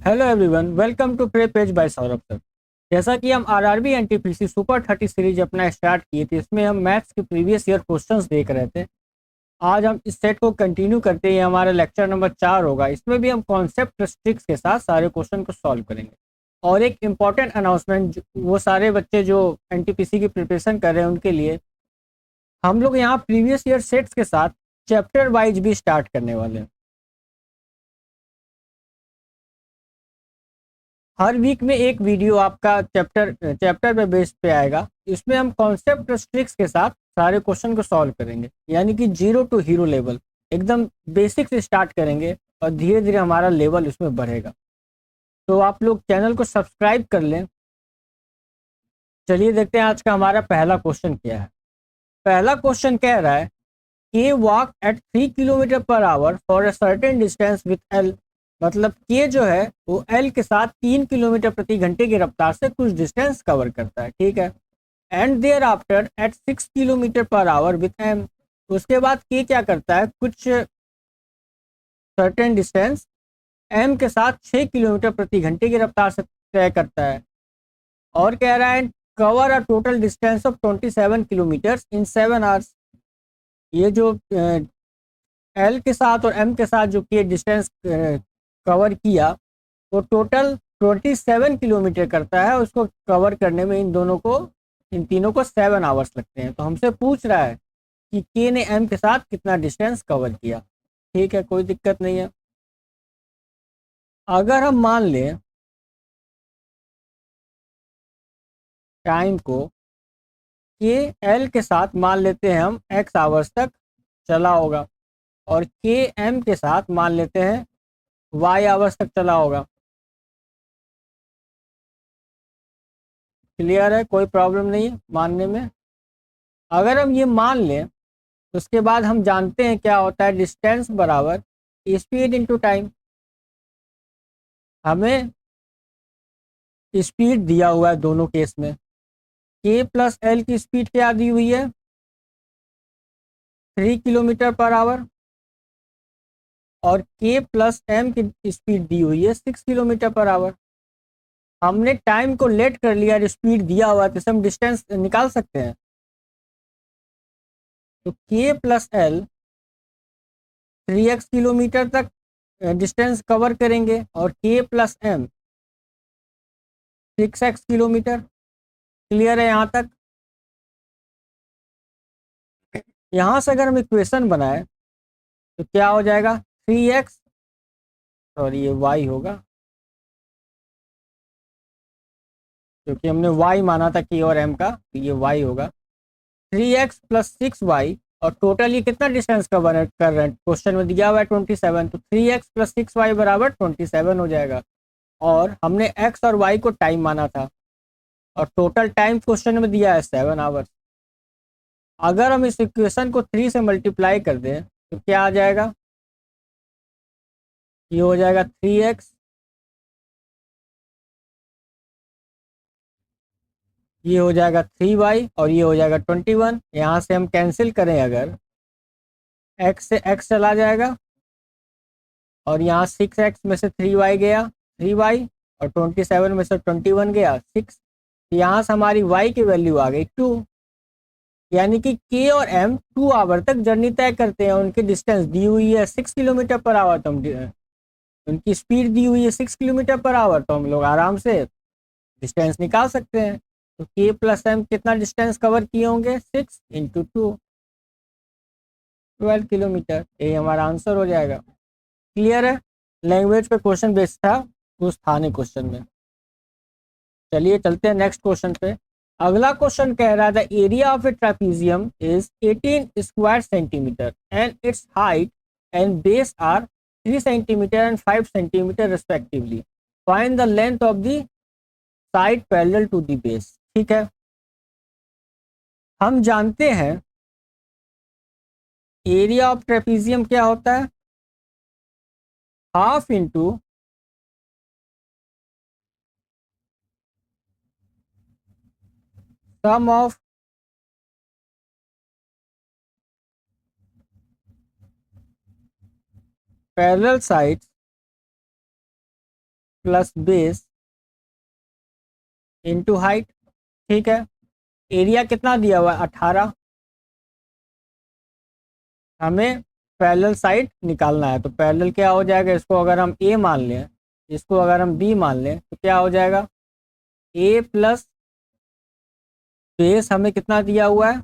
Hello everyone, welcome to pre page by Saurabh sir. जैसा कि हम आरआरबी एनटीपीसी सुपर 30 सीरीज अपना स्टार्ट किए थे, इसमें हम मैथ्स के प्रीवियस ईयर क्वेश्चंस देख रहे थे। आज हम इस सेट को कंटिन्यू करते हैं, हमारा लेक्चर नंबर 4 होगा। इसमें भी हम कॉन्सेप्ट ट्रिक्स के साथ सारे क्वेश्चन को सॉल्व करेंगे। और एक इम्पॉर्टेंट अनाउंसमेंट, वो सारे बच्चे जो एनटीपीसी की प्रिपरेशन कर रहे हैं उनके लिए, हम लोग यहाँ प्रीवियस ईयर सेट्स के साथ चैप्टर वाइज भी स्टार्ट करने वाले हैं। हर वीक में एक वीडियो आपका चैप्टर चैप्टर पे बेस पे आएगा। इसमें हम कॉन्सेप्ट ट्रिक्स के साथ सारे क्वेश्चन को सॉल्व करेंगे, यानी कि जीरो टू हीरो लेवल, एकदम बेसिक से स्टार्ट करेंगे और धीरे धीरे हमारा लेवल उसमें बढ़ेगा। तो आप लोग चैनल को सब्सक्राइब कर लें। चलिए देखते हैं आज का हमारा पहला क्वेश्चन क्या है। पहला क्वेश्चन कह रहा है के walk at 3 kilometre per hour for a certain distance with L. मतलब के जो है वो एल के साथ 3 किलोमीटर प्रति घंटे की रफ्तार से कुछ डिस्टेंस कवर करता है, ठीक है। And there after at 6 kilometre per hour with M. उसके बाद के क्या करता है, कुछ सर्टेन डिस्टेंस एम के साथ 6 किलोमीटर प्रति घंटे की रफ्तार से तय करता है। और कह रहा है cover a total distance of 27 kilometre in 7 hours. ये जो एल के साथ और एम के साथ जो कि डिस्टेंस कवर किया वो टोटल 27 किलोमीटर करता है। उसको कवर करने में इन तीनों को 7 आवर्स लगते हैं। तो हमसे पूछ रहा है कि के ने एम के साथ कितना डिस्टेंस कवर किया। ठीक है, कोई दिक्कत नहीं है। अगर हम मान लें टाइम को के एल के साथ मान लेते हैं हम एक्स आवर्स तक चला होगा, और के एम के साथ मान लेते हैं वाई आवर्स तक चला होगा। क्लियर है, कोई प्रॉब्लम नहीं है मानने में। अगर हम ये मान लें तो उसके बाद हम जानते हैं क्या होता है, डिस्टेंस बराबर स्पीड इनटू टाइम। हमें स्पीड दिया हुआ है दोनों केस में। के प्लस एल की स्पीड क्या दी हुई है, 3 किलोमीटर पर आवर। और के प्लस एम की स्पीड दी हुई है 6 किलोमीटर पर आवर। हमने टाइम को लेट कर लिया, स्पीड दिया हुआ है, तो हम डिस्टेंस निकाल सकते हैं। तो के प्लस एल 3x किलोमीटर तक डिस्टेंस कवर करेंगे, और के plus M 6x kilometre. Clear है यहाँ तक। यहाँ से अगर हम इक्वेशन बनाए तो क्या हो जाएगा, 3x, सॉरी ये y होगा क्योंकि हमने y माना था के और m का, तो ये y होगा 3x + 6y। और टोटल ये कितना डिस्टेंस कवर कर रहे हैं, क्वेश्चन में दिया हुआ है 27, तो 3x + 6y बराबर 27 हो जाएगा। और हमने x और y को टाइम माना था, और टोटल टाइम क्वेश्चन में दिया है 7 आवर्स। अगर हम इस इक्वेशन को 3 से मल्टीप्लाई कर दें तो क्या आ जाएगा, ये हो जाएगा 3x, ये हो जाएगा 3y, और ये हो जाएगा 21। यहाँ से हम कैंसिल करें अगर, x से x चला जाएगा, और यहाँ 6x में से 3y गया 3y, और 27 में से 21 गया 6। यहाँ से हमारी y की वैल्यू आ गई 2। यानी कि k और m 2 आवर तक जर्नी तय करते हैं। उनकी डिस्टेंस दी हुई है 6 किलोमीटर पर आवर, तो हम उनकी स्पीड दी हुई है 6 किलोमीटर पर आवर, तो हम लोग आराम से डिस्टेंस निकाल सकते हैं। तो k प्लस m कितना डिस्टेंस कवर किए होंगे, 6 × 2, 12 किलोमीटर। ये हमारा आंसर हो जाएगा। क्लियर है, लैंग्वेज पे क्वेश्चन बेस्ड था, उस था नहीं क्वेश्चन में। चलिए चलते हैं नेक्स्ट क्वेश्चन पे। अगला क्वेश्चन कह रहा था area of a trapezium is 18 square centimetre and its height and base are 3 centimetre and 5 centimetre respectively. Find the length of the side parallel to the base. ठीक है, हम जानते हैं एरिया ऑफ ट्रेपीजियम क्या होता है, half into sum of parallel sides plus base into height. ठीक है, एरिया कितना दिया हुआ है 18। हमें पैरेलल साइड निकालना है, तो पैरेलल क्या हो जाएगा, इसको अगर हम ए मान लें, इसको अगर हम बी मान लें, तो क्या हो जाएगा, ए प्लस बेस हमें कितना दिया हुआ है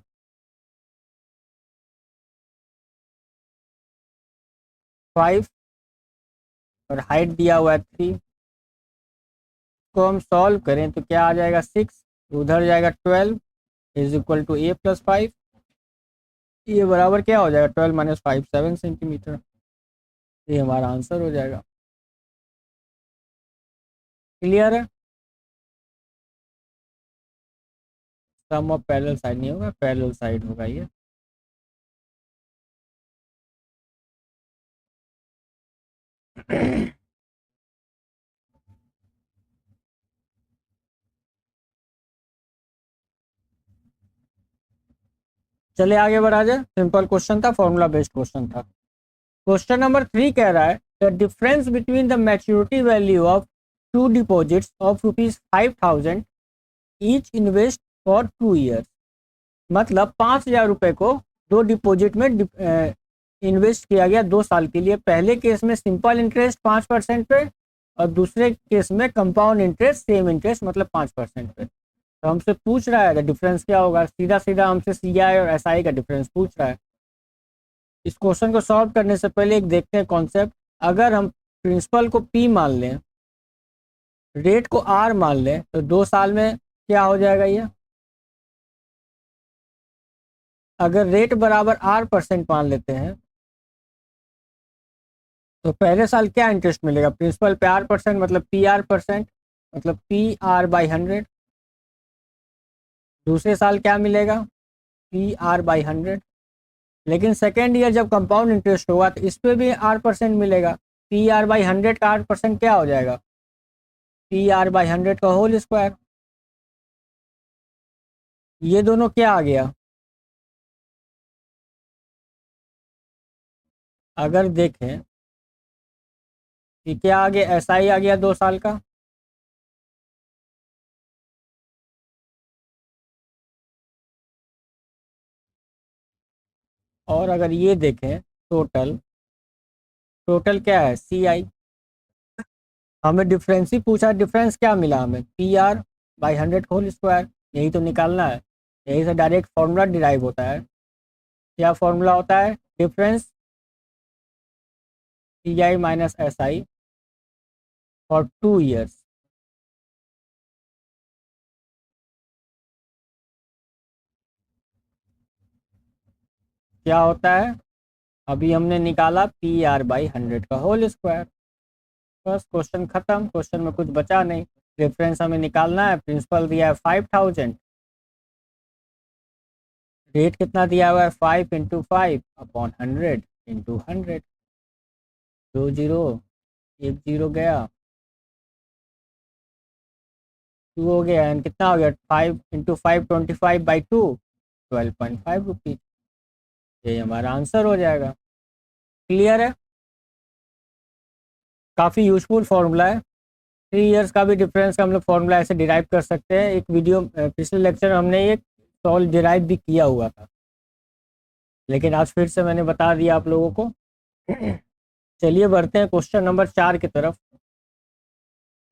5 और हाइट दिया हुआ है 3। को हम सॉल्व करें तो क्या आ जाएगा 6, उधर जाएगा 12 is equal to A plus 5। ये बराबर क्या हो जाएगा 12 माइनस 5 7 सेंटीमीटर। ये हमारा आंसर हो जाएगा। क्लियर है। सम ऑफ पैरेलल साइड नहीं होगा, पैरेलल साइड होगा ये। चलिए आगे बढ़ा जाए। सिंपल क्वेश्चन था, फॉर्मूला बेस्ड क्वेश्चन था। क्वेश्चन नंबर 3 कह रहा है the difference between the maturity value of two deposits of ₹5,000 each invest for 2 years. मतलब 5,000 रुपये को दो डिपॉजिट में इन्वेस्ट किया गया 2 साल के लिए। पहले केस में सिंपल इंटरेस्ट 5% पे और दूसरे केस में कंपाउंड इंटरेस्ट सेम इंटरेस्ट मतलब 5% पे। तो हमसे पूछ रहा है डिफरेंस क्या होगा, सीधा सीधा हमसे CI और SI का डिफरेंस पूछ रहा है। इस क्वेश्चन को सॉल्व करने से पहले एक देखते हैं कॉन्सेप्ट। अगर हम प्रिंसिपल को P मान लें, रेट को R मान लें, तो 2 साल में क्या हो जाएगा ये, अगर रेट बराबर R% मान लेते हैं तो पहले साल क्या इंटरेस्ट मिलेगा, प्रिंसिपल पे R% मतलब PR% मतलब PR/100। दूसरे साल क्या मिलेगा PR/100। लेकिन सेकेंड ईयर जब कंपाउंड इंटरेस्ट होगा तो इस पे भी R% मिलेगा। PR/100 का R% क्या हो जाएगा, PR/100 का होल स्क्वायर। ये दोनों क्या आ गया, अगर देखें कि क्या आ गया, SI आ गया 2 साल का, और अगर ये देखें टोटल, टोटल क्या है CI। हमें डिफरेंस ही पूछा, डिफरेंस क्या मिला हमें PR/100 होल स्क्वायर। यही तो निकालना है, यही से डायरेक्ट फॉर्मूला डिराइव होता है। क्या फॉर्मूला होता है, difference CI minus SI for 2 years. क्या होता है, अभी हमने निकाला PR/100 का होल स्क्वायर। बस क्वेश्चन खत्म, क्वेश्चन में कुछ बचा नहीं। डिफरेंस हमें निकालना है, प्रिंसिपल दिया है 5,000, रेट कितना दिया हुआ है 5 × 5/100 × 100। 2 0 1 0 गया, 2 हो गया, एंड कितना हो गया 5 × 5 25/2 ₹12.5। ये हमारा आंसर हो जाएगा। क्लियर है। काफ़ी यूजफुल फार्मूला है। 3 इयर्स का भी डिफरेंस का हम लोग फार्मूला ऐसे डिराइव कर सकते हैं। एक वीडियो पिछले लेक्चर में हमने ये सॉल्व डिराइव भी किया हुआ था, लेकिन आज फिर से मैंने बता दिया आप लोगों को। चलिए बढ़ते हैं क्वेश्चन नंबर 4 की तरफ।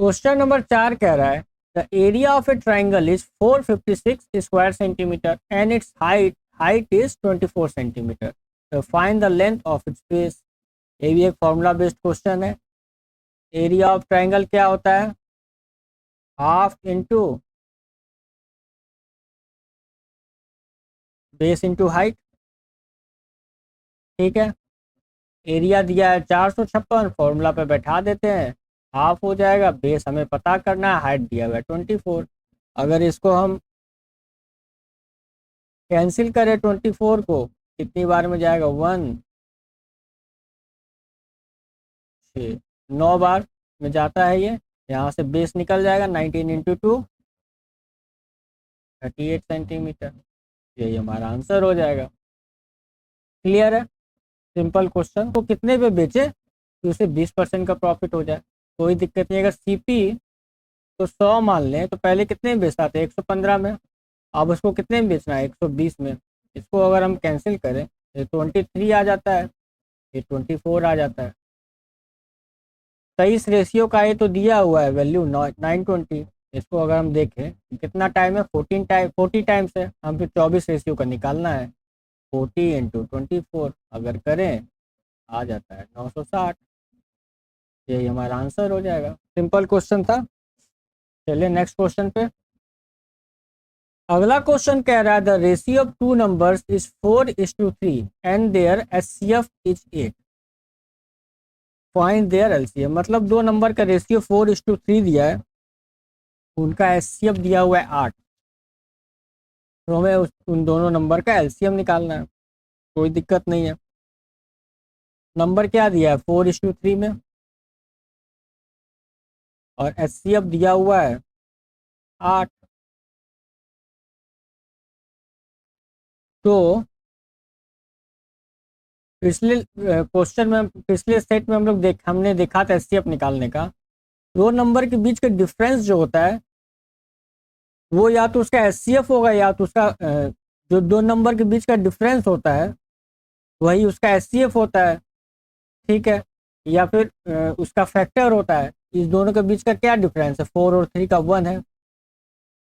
क्वेश्चन नंबर 4 कह रहा है the area of a triangle is 456 square centimetre and its height is 24 centimetre. तो find the length of its base. ये भी एक फॉर्मूला बेस्ड क्वेश्चन है। एरिया ऑफ ट्राइंगल क्या होता है, half into base into height. ठीक है, एरिया दिया है 456, फॉर्मूला पे बैठा देते हैं, हाफ हो जाएगा, बेस हमें पता करना है, हाइट दिया हुआ है 24। अगर इसको हम कैंसिल करें 24 को, कितनी बार में जाएगा 1 6 9 बार में जाता है ये। यहाँ से बेस निकल जाएगा 19 × 2 38 सेंटीमीटर। यही हमारा आंसर हो जाएगा। क्लियर है। Simple question. तो कितने पे बेचे कि उसे 20% का प्रॉफिट हो जाए। कोई दिक्कत नहीं। अगर सीपी तो 100 मान लें तो पहले कितने में बेचता था, 115 में। अब उसको कितने में बेचना है, 120 में। इसको अगर हम कैंसिल करें तो 23 आ जाता है, ये 24 आ जाता है। 23 रेशियो का ये तो दिया हुआ है वैल्यू 920। इसको अगर हम देखें कितना टाइम है, 40 टाइम्स है, हम फिर 24 रेशियो का निकालना है। 40 × 24 अगर करें आ जाता है 960। यही हमारा आंसर हो जाएगा। सिंपल क्वेश्चन था। चलिए नेक्स्ट क्वेश्चन पे। अगला क्वेश्चन कह रहा है the ratio of two numbers is 4:3 and their HCF is 8। Find their LCM. मतलब दो नंबर का रेशियो 4:3 दिया है, उनका एचसीएफ दिया हुआ है 8। तो हमें उन दोनों नंबर का एलसीएम निकालना है। कोई दिक्कत नहीं है। नंबर क्या दिया है 4:3 में, और एचसीएफ दिया हुआ है 8। तो पिछले क्वेश्चन में, पिछले सेट में हमने देखा था एचसीएफ निकालने का। दो नंबर के बीच का डिफरेंस जो होता है वो या तो उसका एचसीएफ होगा, या तो उसका जो दो नंबर के बीच का डिफरेंस होता है वही उसका एचसीएफ होता है। ठीक है। या फिर उसका फैक्टर होता है। इस दोनों के बीच का क्या डिफरेंस है, 4 और 3 का 1 है।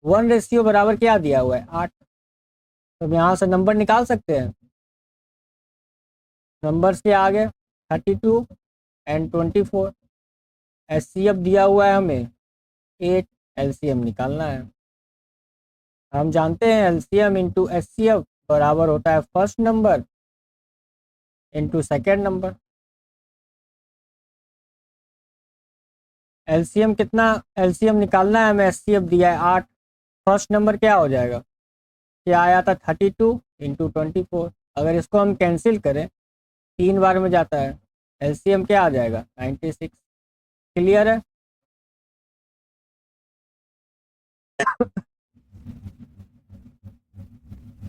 1 रेशियो बराबर क्या दिया हुआ है 8। तो हम यहाँ से नंबर निकाल सकते हैं। नंबर्स के आगे 32 एंड 24। एचसीएफ दिया हुआ है हमें 8। एलसीएम निकालना है। हम जानते हैं एलसीएम इंटू एचसीएफ बराबर होता है first number into second number. LCM कितना, एलसीएम निकालना है हमें, एचसीएफ दिया है 8। फर्स्ट नंबर क्या हो जाएगा, क्या आया था 32 × 24। अगर इसको हम कैंसिल करें 3 बार में जाता है, एलसीएम क्या आ जाएगा 96। क्लियर है।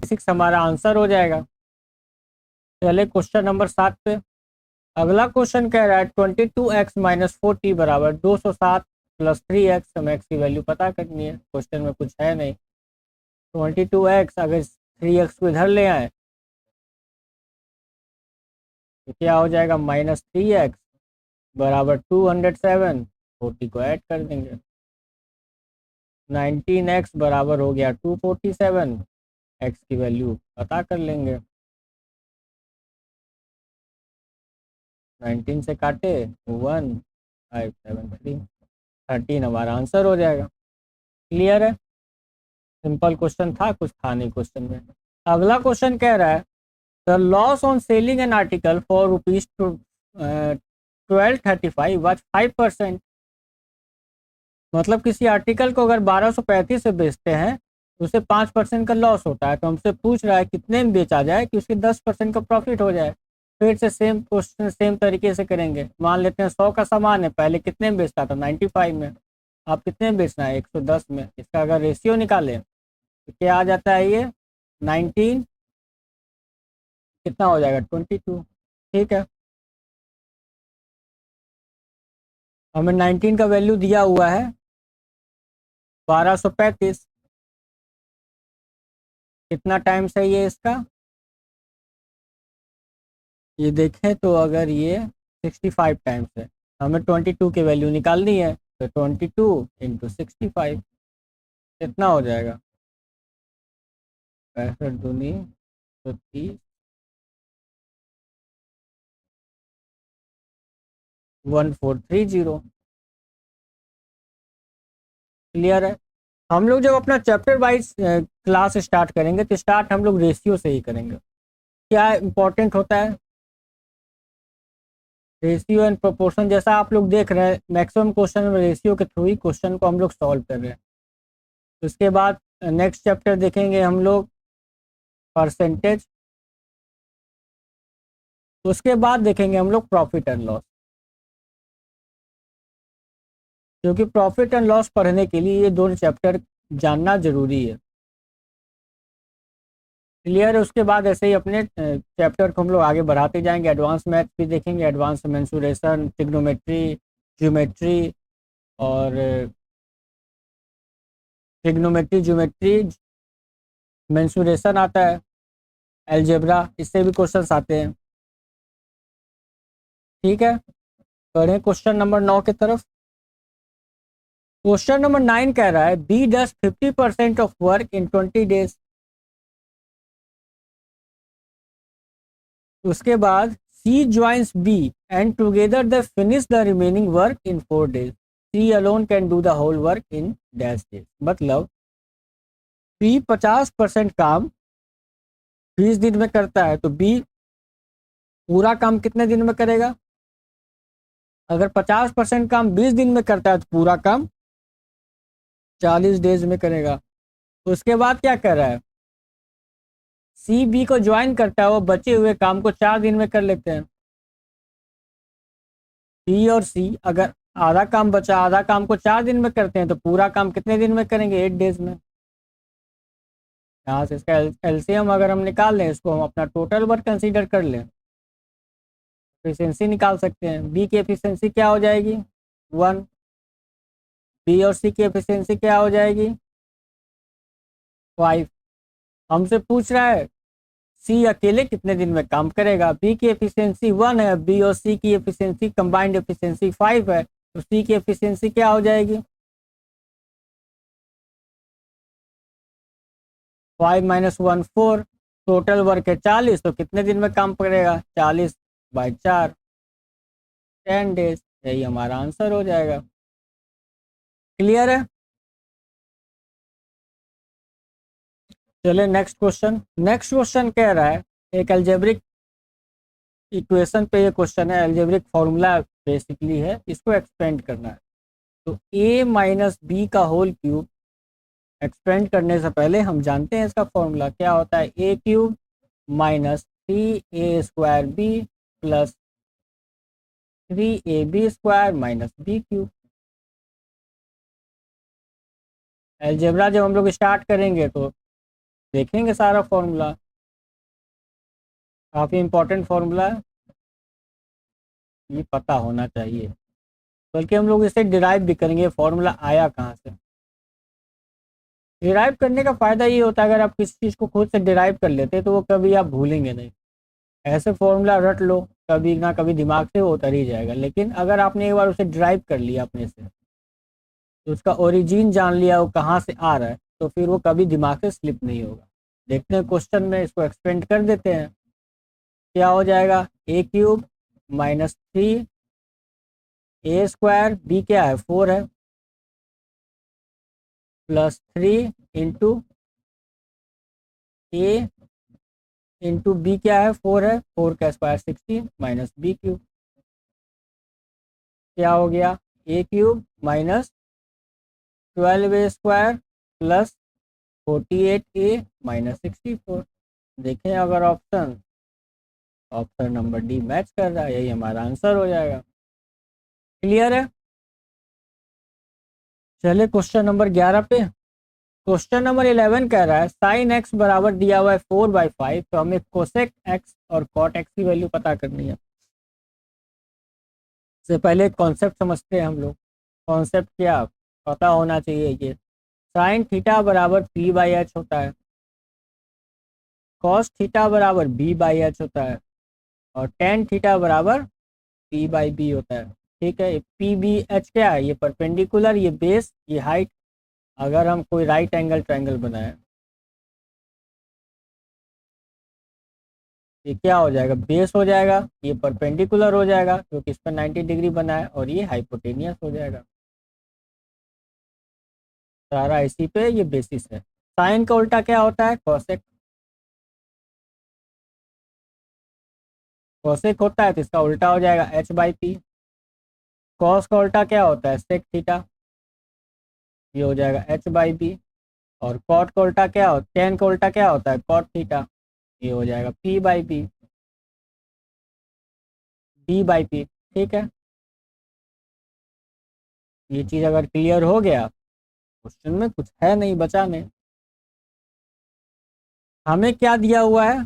सिक्स हमारा आंसर हो जाएगा। चले क्वेश्चन नंबर 7 पे। अगला क्वेश्चन कह रहा है 22x - 4t बराबर 207 + 3x। हमें एक्स की वैल्यू पता करनी है। क्वेश्चन में कुछ है नहीं। 22x अगर 3x को इधर ले आए तो क्या हो जाएगा -3x बराबर 207। 40 को ऐड कर देंगे। 19x बराबर हो गया 247। x की वैल्यू पता कर लेंगे। 19 से काटे 1573। 13 हमारा आंसर हो जाएगा। क्लियर है। सिंपल क्वेश्चन था, कुछ था नहीं क्वेश्चन में। अगला क्वेश्चन कह रहा है the loss on selling an article for ₹1235 was 5%। मतलब किसी आर्टिकल को अगर 1235 से बेचते हैं तो उसे 5% का लॉस होता है। तो हमसे पूछ रहा है कितने में बेचा जाए कि उसके 10% का प्रॉफिट हो जाए। फिर से सेम क्वेश्चन सेम तरीके से करेंगे। मान लेते हैं 100 का सामान है, पहले कितने में बेचता था 95 में, आप कितने में बेचना है 110 में। इसका अगर रेशियो निकालें तो क्या आ जाता है, ये 19 कितना हो जाएगा 22। ठीक है। हमें 19 का वैल्यू दिया हुआ है 1235। कितना टाइम्स है ये इसका, ये देखें तो अगर ये 65 टाइम्स है, हमें 22 की वैल्यू निकालनी है। तो 22 × 65 कितना हो जाएगा 65 दूनी 130 1430। क्लियर है। हम लोग जब अपना चैप्टर वाइज क्लास स्टार्ट करेंगे तो स्टार्ट हम लोग रेशियो से ही करेंगे। क्या इंपॉर्टेंट होता है रेशियो एंड प्रोपोर्शन। जैसा आप लोग देख रहे हैं मैक्सिमम क्वेश्चन में रेशियो के थ्रू ही क्वेश्चन को हम लोग सॉल्व कर रहे हैं। उसके बाद नेक्स्ट चैप्टर देखेंगे हम लोग परसेंटेज। उसके बाद देखेंगे हम लोग प्रॉफिट एंड लॉस, क्योंकि प्रॉफिट एंड लॉस पढ़ने के लिए ये दोनों चैप्टर जानना जरूरी है। क्लियर है। उसके बाद ऐसे ही अपने चैप्टर को हम लोग आगे बढ़ाते जाएंगे। एडवांस मैथ भी देखेंगे, एडवांस मेंसुरेशन, ट्रिग्नोमेट्री, ज्योमेट्री और ट्रिग्नोमेट्री, ज्योमेट्री, मेंसुरेशन आता है, अलजेब्रा, इससे भी क्वेश्चंस आते हैं। ठीक है, बढ़े क्वेश्चन नंबर 9 की तरफ। क्वेश्चन नंबर 9 कह रहा है B does 50% of work in 20 days. उसके बाद C joins B and together they finish the remaining work in 4 days. C alone can do the whole work in dash days. मतलब B 50% काम 20 दिन में करता है, तो बी पूरा काम कितने दिन में करेगा? अगर 50% काम 20 दिन में करता है तो पूरा काम 40 डेज में करेगा। तो उसके बाद क्या कर रहा है, सी बी को ज्वाइन करता है, वो बचे हुए काम को 4 दिन में कर लेते हैं। बी और सी अगर आधा काम बचा, आधा काम को 4 दिन में करते हैं, तो पूरा काम कितने दिन में करेंगे? 8 डेज में। यहाँ से इसका एलसीएम अगर हम निकाल लें, इसको हम अपना टोटल वर्क कंसीडर कर लें, एफिशिएंसी निकाल सकते हैं। बी की एफिशिएंसी क्या हो जाएगी? 1। बी और सी की एफिशिएंसी क्या हो जाएगी? 5। हमसे पूछ रहा है सी अकेले कितने दिन में काम करेगा। बी की एफिशिएंसी 1 है, बी और सी की एफिशिएंसी कंबाइंड एफिशिएंसी 5 है, तो सी की एफिशिएंसी क्या हो जाएगी? 5 - 1 4। टोटल वर्क है 40, तो कितने दिन में काम करेगा? 40/4, 10 डेज। यही हमारा आंसर हो जाएगा। क्लियर है? चलिए नेक्स्ट क्वेश्चन। नेक्स्ट क्वेश्चन कह रहा है एक अलजेब्रिक इक्वेशन पे ये क्वेश्चन है, अलजेब्रिक फॉर्मूला बेसिकली है, इसको एक्सपेंड करना है। तो a माइनस बी का होल क्यूब एक्सपेंड करने से पहले हम जानते हैं इसका फॉर्मूला क्या होता है। A cube minus 3a² b plus 3ab² minus b cube. Algebra जब हम लोग स्टार्ट करेंगे तो देखेंगे सारा फॉर्मूला, काफ़ी इंपॉर्टेंट फॉर्मूला है, ये पता होना चाहिए। बल्कि हम लोग इसे डिराइव भी करेंगे, फॉर्मूला आया कहाँ से। डिराइव करने का फ़ायदा ये होता है, अगर आप किसी चीज़ को खुद से डिराइव कर लेते हैं तो वो कभी आप भूलेंगे नहीं। ऐसे फॉर्मूला रट लो, कभी ना कभी दिमाग से वो उतर ही जाएगा। लेकिन अगर आपने एक बार उसे ड्राइव कर लिया अपने से, तो उसका ओरिजिन जान लिया वो कहाँ से आ रहा है, तो फिर वो कभी दिमाग से स्लिप नहीं होगा। देखते हैं क्वेश्चन में, इसको एक्सपेंड कर देते हैं। क्या हो जाएगा? ए क्यूब माइनस 3a², बी क्या है? 4 है, प्लस 3 इंटू ए इंटू बी क्या है? 4 है, 4 का स्क्वायर 16 माइनस बी क्यूब। क्या हो गया? A cube minus 12a² plus 48a minus 64। देखें अगर ऑप्शन नंबर डी मैच कर रहा है, यही हमारा आंसर हो जाएगा। क्लियर है? चलिए क्वेश्चन नंबर 11 पे। क्वेश्चन नंबर 11 कह रहा है साइन एक्स बराबर दिया हुआ है 4/5, तो हमें कोसेक एक्स और कॉट एक्स की वैल्यू पता करनी है। इससे पहले कॉन्सेप्ट समझते हैं हम लोग। कॉन्सेप्ट क्या पता होना चाहिए, ये साइन थीटा बराबर p/h होता है, कॉस थीटा बराबर b/h होता है, और टेन थीटा बराबर p/b होता है। ठीक है, p/b/h क्या है? ये परपेंडिकुलर, ये बेस, ये हाइट। अगर हम कोई राइट एंगल ट्रायंगल बनाए, ये क्या हो जाएगा? बेस हो जाएगा, ये परपेंडिकुलर हो जाएगा क्योंकि इस पर 90 डिग्री बना है, और ये हाइपोटेनियस हो जाएगा। सारा इसी पे ये बेसिस है। साइन का उल्टा क्या होता है? कॉसेक। कॉसेक होता है तो इसका उल्टा हो जाएगा h/p। कॉस का उल्टा क्या होता है? सेक थीटा, ये हो जाएगा h/b। और कॉट का उल्टा क्या होता है? टेन का उल्टा क्या होता है? कॉट थीटा, ये हो जाएगा p/b, b/p। ठीक है, ये चीज़ अगर क्लियर हो गया, क्वेश्चन में कुछ है नहीं बचा नहीं। हमें क्या दिया हुआ है?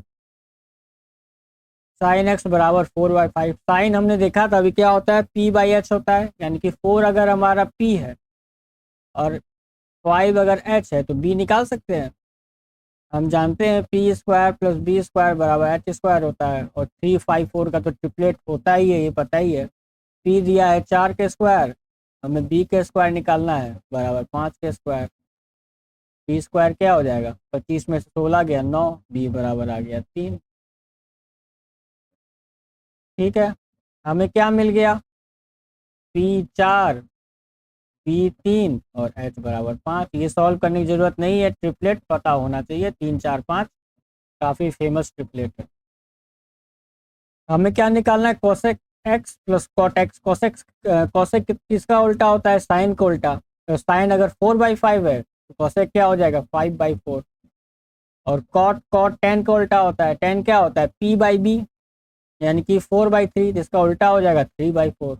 साइन एक्स बराबर 4/5। साइन हमने देखा था अभी क्या होता है, p/h होता है, यानी कि 4 अगर हमारा p है और 5 अगर h है तो b निकाल सकते हैं। हम जानते हैं p² + b² बराबर h² होता है, और 3, 5, 4 का तो ट्रिपलेट होता ही है, ये पता ही है। p दिया है 4 के स्क्वायर, हमें b के स्क्वायर निकालना है बराबर 5 के स्क्वायर। b² क्या हो जाएगा, 25 में से 16 गया 9, b बराबर आ गया 3। ठीक है, हमें क्या मिल गया, p4 p3 और h बराबर 5। ये सॉल्व करने की जरूरत नहीं है, ट्रिपलेट पता होना चाहिए, 3, 4, 5 काफ़ी फेमस ट्रिपलेट है। हमें क्या निकालना है, cosec x plus cot x. Cosec किसका उल्टा होता है, साइन का उल्टा। तो साइन अगर 4/5 है तो कोसेक क्या हो जाएगा, 5/4। और कॉट कॉट टेन का उल्टा होता है, टेन क्या होता है, p/b, यानी कि 4/3, जिसका उल्टा हो जाएगा 3/4।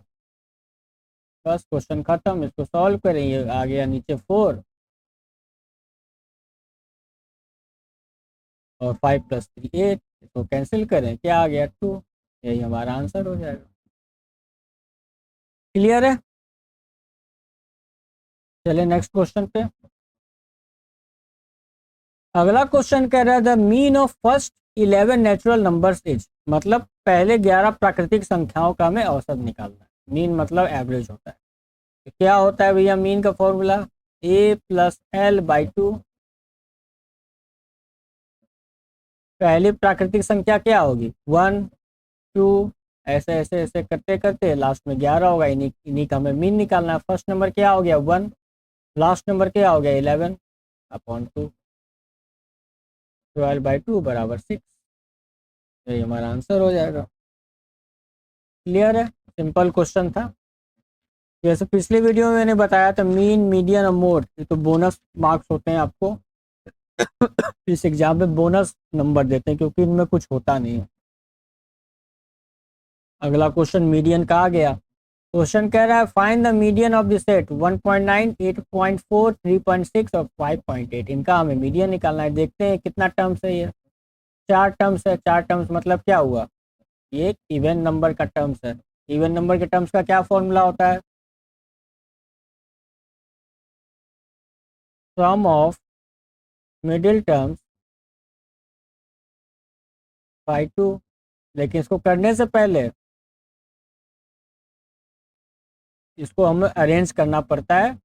बस क्वेश्चन खत्म, इसको सॉल्व करें, ये आ गया नीचे 4 और 5 + 3 8, इसको कैंसिल करें, क्या आ गया 2। यही हमारा आंसर हो जाएगा। क्लियर है, चलिए नेक्स्ट क्वेश्चन पे। अगला क्वेश्चन कह रहा है the mean of first 11 natural numbers is, मतलब पहले 11 प्राकृतिक संख्याओं का हमें औसत निकालना है। मीन मतलब एवरेज होता है। तो क्या होता है भैया मीन का फॉर्मूला, a+l/2। पहली प्राकृतिक संख्या क्या होगी, 1, 2, ऐसे ऐसे ऐसे करते करते लास्ट में 11 होगा। इन्हीं का हमें मीन निकालना है। फर्स्ट नंबर क्या हो गया 1, लास्ट नंबर क्या हो गया 11/2, 12/2 बराबर 6। यही हमारा आंसर हो जाएगा। क्लियर है, सिंपल क्वेश्चन था। जैसे पिछले वीडियो में मैंने बताया था, मीन मीडियन और मोड, ये तो बोनस मार्क्स होते हैं आपको इस एग्जाम में, बोनस नंबर देते हैं क्योंकि इनमें कुछ होता नहीं है। अगला क्वेश्चन मीडियन का आ गया। क्वेश्चन कह रहा है find the median of the set 1.9, 8.4, 3.6 और 5.8। इनका हमें मीडियन निकालना है। देखते हैं कितना टर्म्स है ये, 4 टर्म्स है। 4 टर्म्स मतलब क्या हुआ, ये एक इवन नंबर का टर्म्स है। इवन नंबर के टर्म्स का क्या फॉर्मूला होता है, sum of middle terms by 2। लेकिन इसको करने से पहले इसको हमें अरेंज करना पड़ता है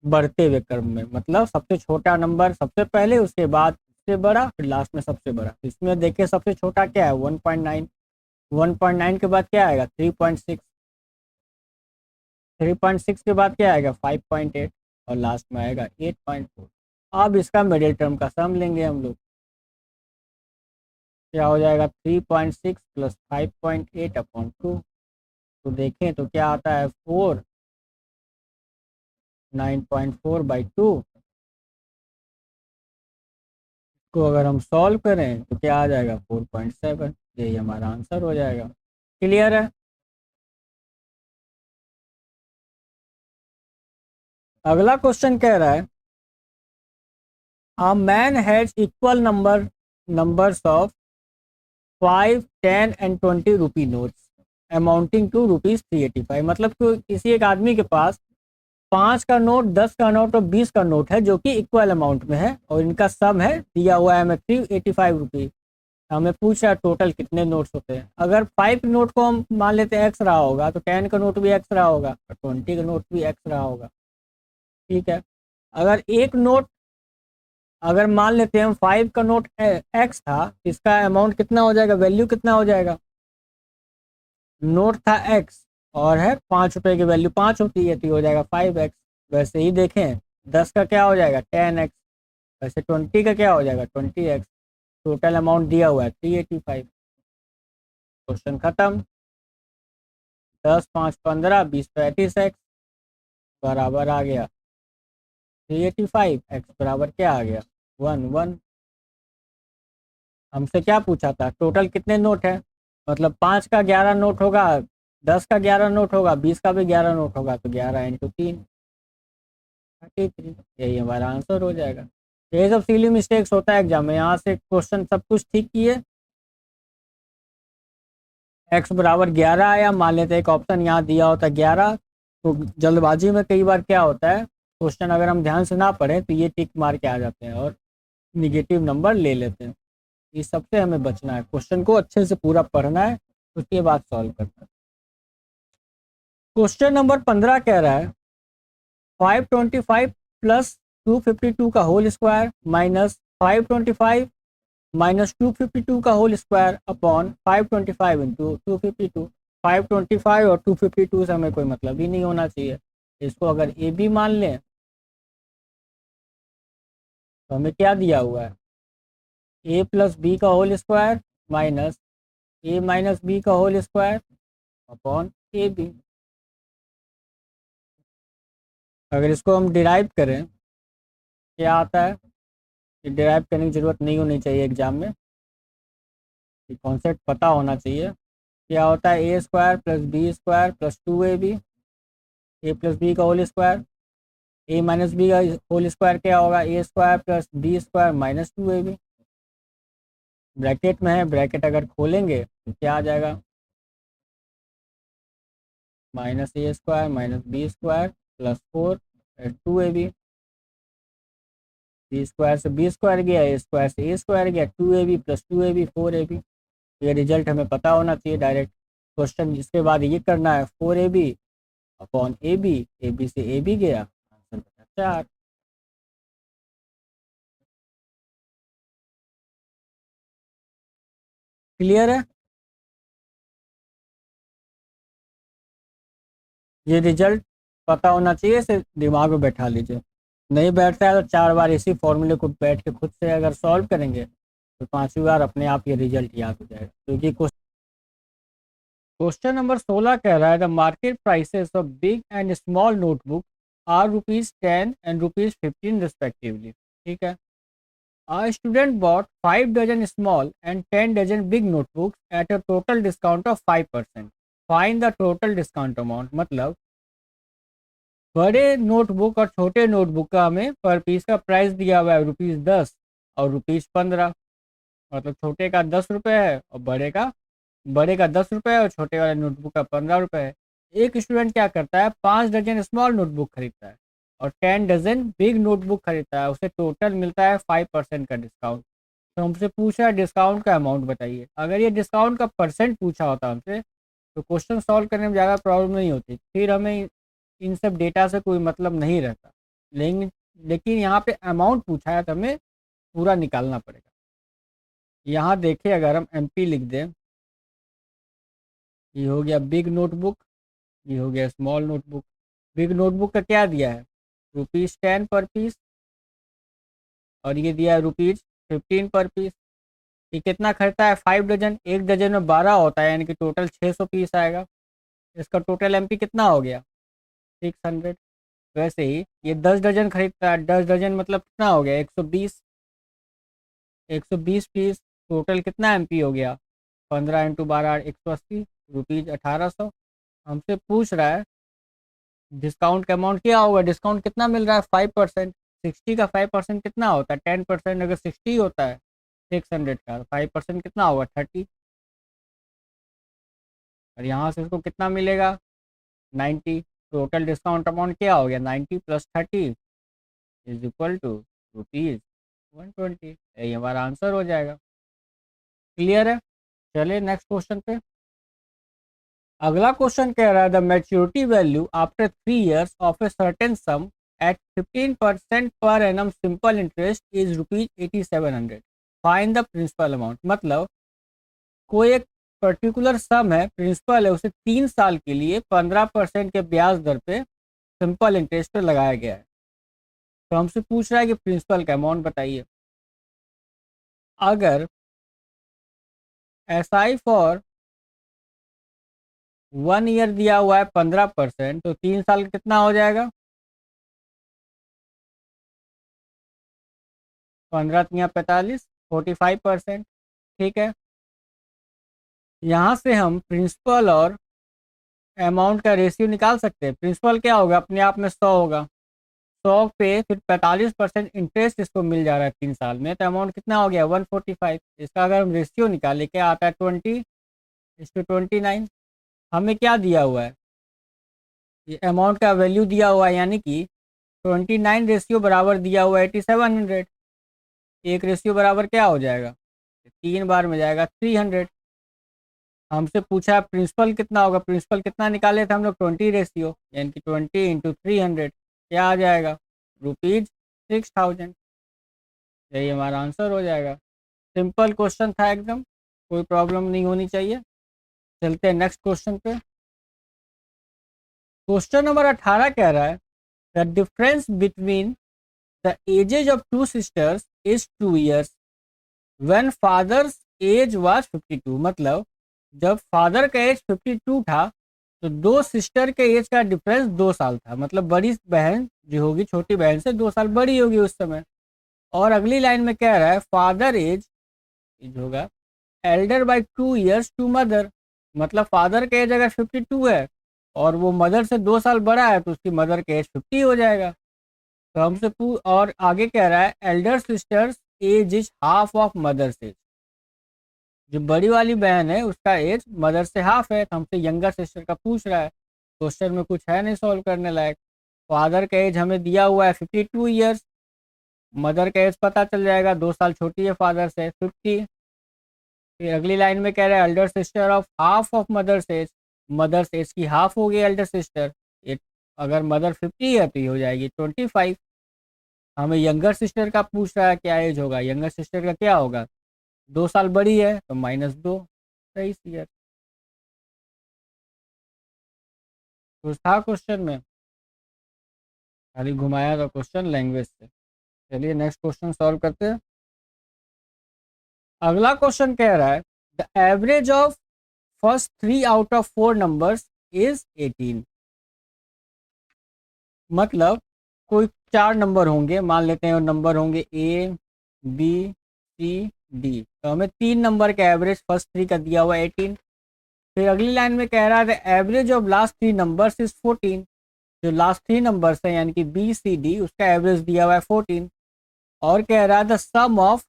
बढ़ते हुए क्रम में, मतलब सबसे छोटा नंबर सबसे पहले, उसके बाद सबसे बड़ा, फिर लास्ट में सबसे बड़ा। इसमें देखिए सबसे छोटा क्या है 1.9, 1.9 के बाद क्या आएगा 3.6, 3.6 के बाद क्या आएगा 5.8 और लास्ट में आएगा 8.4। अब इसका मिडिल टर्म का सम लेंगे हम लोग, क्या हो जाएगा 3.6 + 5.8/2। तो देखें तो क्या आता है 4, 9.4/2 को अगर हम सॉल्व करें तो क्या आ जाएगा 4.7। यही हमारा आंसर हो जाएगा। क्लियर है। अगला क्वेश्चन कह रहा है a man has equal numbers of 5, 10 and 20 rupee notes amounting to ₹385। मतलब कि किसी एक आदमी के पास 5 का नोट, 10 का नोट और 20 का नोट है जो कि इक्वल अमाउंट में है, और इनका सम है दिया हुआ है हमें 385 रुपी। हमें पूछ रहा है टोटल कितने नोट्स होते हैं। अगर 5 नोट को हम मान लेते हैं एक्स रहा होगा, तो 10 का नोट भी एक्स रहा होगा और 20 का नोट भी एक्स रहा होगा। ठीक है, अगर एक नोट, अगर मान लेते हैं हम 5 का नोट एक्स था, इसका अमाउंट कितना हो जाएगा, वैल्यू कितना हो जाएगा, नोट था एक्स और है 5 रुपए की वैल्यू 5 होती है तो ये हो जाएगा 5x। वैसे ही देखें 10 का क्या हो जाएगा 10x, वैसे 20 का क्या हो जाएगा 20x। टोटल अमाउंट दिया हुआ है 385। क्वेश्चन खत्म। 10, 5, 15, 20, 35x बराबर आ गया 385। x बराबर क्या आ गया 1, 1। हमसे क्या पूछा था, टोटल कितने नोट है, मतलब 5 का 11 नोट होगा, 10 का 11 नोट होगा, 20 का भी 11 नोट होगा, तो 11 × 3 33। यही हमारा आंसर हो जाएगा। ये सब सिली मिस्टेक्स होता है एग्जाम में, यहाँ से क्वेश्चन सब कुछ ठीक किए x बराबर 11 आया, मान लेते हैं एक ऑप्शन यहाँ दिया होता है 11। तो जल्दबाजी में कई बार क्या होता है, क्वेश्चन अगर हम ध्यान से ना पढ़ें तो ये टिक मार के आ जाते हैं और निगेटिव नंबर ले लेते हैं। इस सबसे हमें बचना है, क्वेश्चन को अच्छे से पूरा पढ़ना है, उसके बाद सॉल्व करना है। क्वेश्चन नंबर 15 कह रहा है 525 प्लस 252 का होल स्क्वायर माइनस 525 माइनस 252 का होल स्क्वायर अपॉन 525 इंटू 252। 525 और 252 से हमें कोई मतलब ही नहीं होना चाहिए। इसको अगर ए बी मान लें तो हमें क्या दिया हुआ है, ए प्लस बी का whole square minus A minus B का whole square upon A B. अगर इसको हम डिराइव करें क्या आता है, ये डिराइव करने की ज़रूरत नहीं होनी चाहिए एग्जाम में, ये कॉन्सेप्ट पता होना चाहिए। क्या होता है, a square plus b square plus 2ab, a plus B का whole square, a minus B का होल स्क्वायर क्या होगा, a square plus b square minus 2ab। Bracket में है, ब्रैकेट अगर खोलेंगे तो क्या आ जाएगा, minus a square minus b square plus 4 2ab। B square से बी स्क्वायर गया, ए स्क्वायर से ए स्क्वायर गया, 2ab प्लस 2ab 4ab। ये रिजल्ट हमें पता होना चाहिए डायरेक्ट। क्वेश्चन इसके बाद ये करना है 4ab अपॉन ए बी से ए बी गया, आंसर बचा 4। क्लियर है, ये रिजल्ट पता होना चाहिए, इसे दिमाग में बैठा लीजिए। नहीं बैठता है तो 4 बार इसी फॉर्मूले को बैठ के खुद से अगर सॉल्व करेंगे तो 5वीं बार अपने आप ये रिजल्ट याद हो जाएगा। क्योंकि क्वेश्चन नंबर 16 कह रहा है the market prices of big and small notebook are ₹10 and ₹15 respectively. ठीक है, A student bought 5 dozen small and 10 dozen big notebooks at a total discount of 5%. Find the total discount amount। मतलब बड़े notebook और छोटे notebook का हमें पर piece का प्राइस दिया हुआ है ₹10 और ₹15। मतलब छोटे का 10 रुपये है और बड़े का 10 रुपये है और छोटे वाले नोटबुक का 15 रुपये है। एक स्टूडेंट क्या करता है, 5 डजन स्मॉल नोटबुक खरीदता है और 10 डजन बिग नोटबुक खरीदता है, उसे टोटल मिलता है 5% का डिस्काउंट। तो हमसे पूछा है डिस्काउंट का अमाउंट बताइए। अगर ये डिस्काउंट का परसेंट पूछा होता हमसे तो क्वेश्चन सॉल्व करने में ज़्यादा प्रॉब्लम नहीं होती, फिर हमें इन सब डेटा से कोई मतलब नहीं रहता। लेकिन यहाँ पे अमाउंट पूछा है तो हमें पूरा निकालना पड़ेगा। यहाँ देखिए अगर हम MP लिख दें, ये हो गया बिग नोटबुक, ये हो गया स्मॉल नोटबुक। बिग नोटबुक का क्या दिया है, ₹10 पर पीस, और ये दिया है ₹15 पर पीस। ये कितना खरीदता है, 5 डजन, एक डजन में 12 होता है, यानी कि टोटल 600 पीस आएगा। इसका टोटल MP कितना हो गया, 600। वैसे ही ये 10 डजन खरीदता है, 10 डजन मतलब कितना हो गया, 120। 120 पीस, टोटल कितना MP हो गया, 15 इंटू 12 180, ₹1800। हमसे पूछ रहा है डिस्काउंट का अमाउंट क्या होगा, डिस्काउंट कितना मिल रहा है, 5%। 60 का 5% कितना होता है, 10%। अगर 60 होता है 600 का, 5% कितना होगा, 30। और यहाँ से इसको कितना मिलेगा, 90। टोटल डिस्काउंट अमाउंट क्या हो गया, 90 प्लस 30 इज इक्वल टू ₹120। यही हमारा आंसर हो जाएगा। क्लियर है, चलिए नेक्स्ट क्वेश्चन पे। अगला क्वेश्चन कह रहा है the maturity value after 3 years of a certain sum at 15% per annum simple interest is ₹8700। Find the principal amount. मतलब कोई एक पर्टिकुलर सम है, प्रिंसिपल है, उसे 3 साल के लिए 15% के ब्याज दर पे सिंपल इंटरेस्ट पे लगाया गया है। तो हमसे पूछ रहा है कि प्रिंसिपल का अमाउंट बताइए। अगर SI फॉर 1 ईयर दिया हुआ है 15%, तो 3 साल कितना हो जाएगा, 15 तिया 45, 45%। ठीक है, यहाँ से हम प्रिंसिपल और अमाउंट का रेशियो निकाल सकते हैं। प्रिंसिपल क्या होगा, अपने आप में 100 होगा, 100 पे फिर 45% इंटरेस्ट इसको मिल जा रहा है 3 साल में, तो अमाउंट कितना हो गया, 145। इसका अगर हम रेशियो निकाले क्या आता है, 20। 1:29। हमें क्या दिया हुआ है, ये अमाउंट का वैल्यू दिया हुआ है, यानी कि 29 रेशियो बराबर दिया हुआ है 8700। एक रेशियो बराबर क्या हो जाएगा, 3 बार में जाएगा 300। हमसे पूछा है प्रिंसिपल कितना होगा, प्रिंसिपल कितना निकाले थे हम लोग, 20 रेशियो, यानी कि 20 × 300 क्या आ जाएगा, ₹6000। यही हमारा आंसर हो जाएगा। सिंपल क्वेश्चन था एकदम, कोई प्रॉब्लम नहीं होनी चाहिए। चलते हैं नेक्स्ट क्वेश्चन पे। क्वेश्चन नंबर 18 कह रहा है the difference between the edges of two sisters is 2 years when father's age was 52। मतलब जब फादर का एज 52 था तो दो सिस्टर के एज का डिफरेंस 2 साल था। मतलब बड़ी बहन जो होगी छोटी बहन से 2 साल बड़ी होगी उस समय। और अगली लाइन में कह रहा है फादर एज होगा elder by 2 years to mother. मतलब फादर का एज अगर 52 है और वो मदर से 2 साल बड़ा है तो उसकी मदर का एज 50 हो जाएगा। तो हमसे और आगे कह रहा है elder sister's age is half of mother's age. जो बड़ी वाली बहन है उसका एज मदर से हाफ है, तो हमसे यंगर सिस्टर का पूछ रहा है। क्वेश्चन में कुछ है नहीं सॉल्व करने लायक। फादर का एज हमें दिया हुआ है 52 years, मदर का एज पता चल जाएगा 2 साल छोटी है फादर से 50। फिर अगली लाइन में कह रहा है elder sister of half of mother's age की हाफ होगी एल्डर सिस्टर। अगर मदर 50 है तो ये हो जाएगी 25। हमें यंगर सिस्टर का पूछ रहा है क्या एज होगा, यंगर सिस्टर का क्या होगा, 2 साल बड़ी है तो -2। सही सी है। कुछ था क्वेश्चन में, खाली घुमाया था क्वेश्चन लैंग्वेज से। चलिए नेक्स्ट क्वेश्चन सॉल्व करते हैं। अगला क्वेश्चन कह रहा है the average of first 3 out of 4 numbers is 18। मतलब कोई 4 नंबर होंगे, मान लेते हैं, और नंबर होंगे A B C D। तो हमें 3 नंबर का एवरेज फर्स्ट 3 का दिया हुआ है 18। फिर अगली लाइन में कह रहा है the average of last 3 numbers is 14। जो लास्ट 3 नंबर्स है यानी कि BCD उसका एवरेज दिया हुआ है 14। और कह रहा है the sum of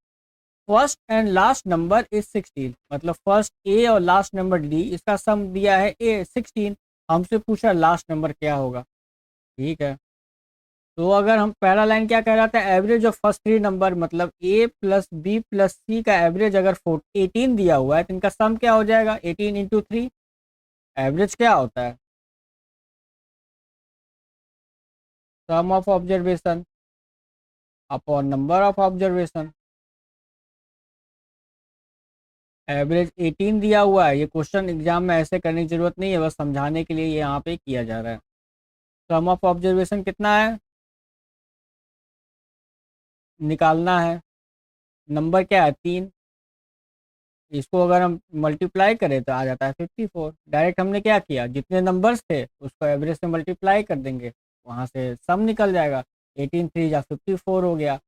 first and last number is 16। मतलब फर्स्ट A और लास्ट नंबर D इसका सम दिया है 16। हमसे पूछा लास्ट नंबर क्या होगा। ठीक है, तो अगर हम पहला लाइन क्या कह रहा था, एवरेज ऑफ फर्स्ट 3 नंबर, मतलब A + B + C का एवरेज अगर 18 दिया हुआ है तो इनका सम क्या हो जाएगा, 18 × 3। एवरेज क्या होता है, sum of observation upon number of observation. Average 18 दिया हुआ है, ये क्वेश्चन एग्जाम में ऐसे करने की जरूरत नहीं है, बस समझाने के लिए ये यहाँ पे किया जा रहा है। सम ऑफ ऑब्जर्वेशन कितना है निकालना है, नंबर क्या है 3। इसको अगर हम मल्टीप्लाई करें तो आ जाता है 54। डायरेक्ट हमने क्या किया, जितने नंबर्स थे उसको एवरेज से मल्टीप्लाई कर देंगे, वहाँ से सम निकल जाएगा। 18 3 या 54 हो गया।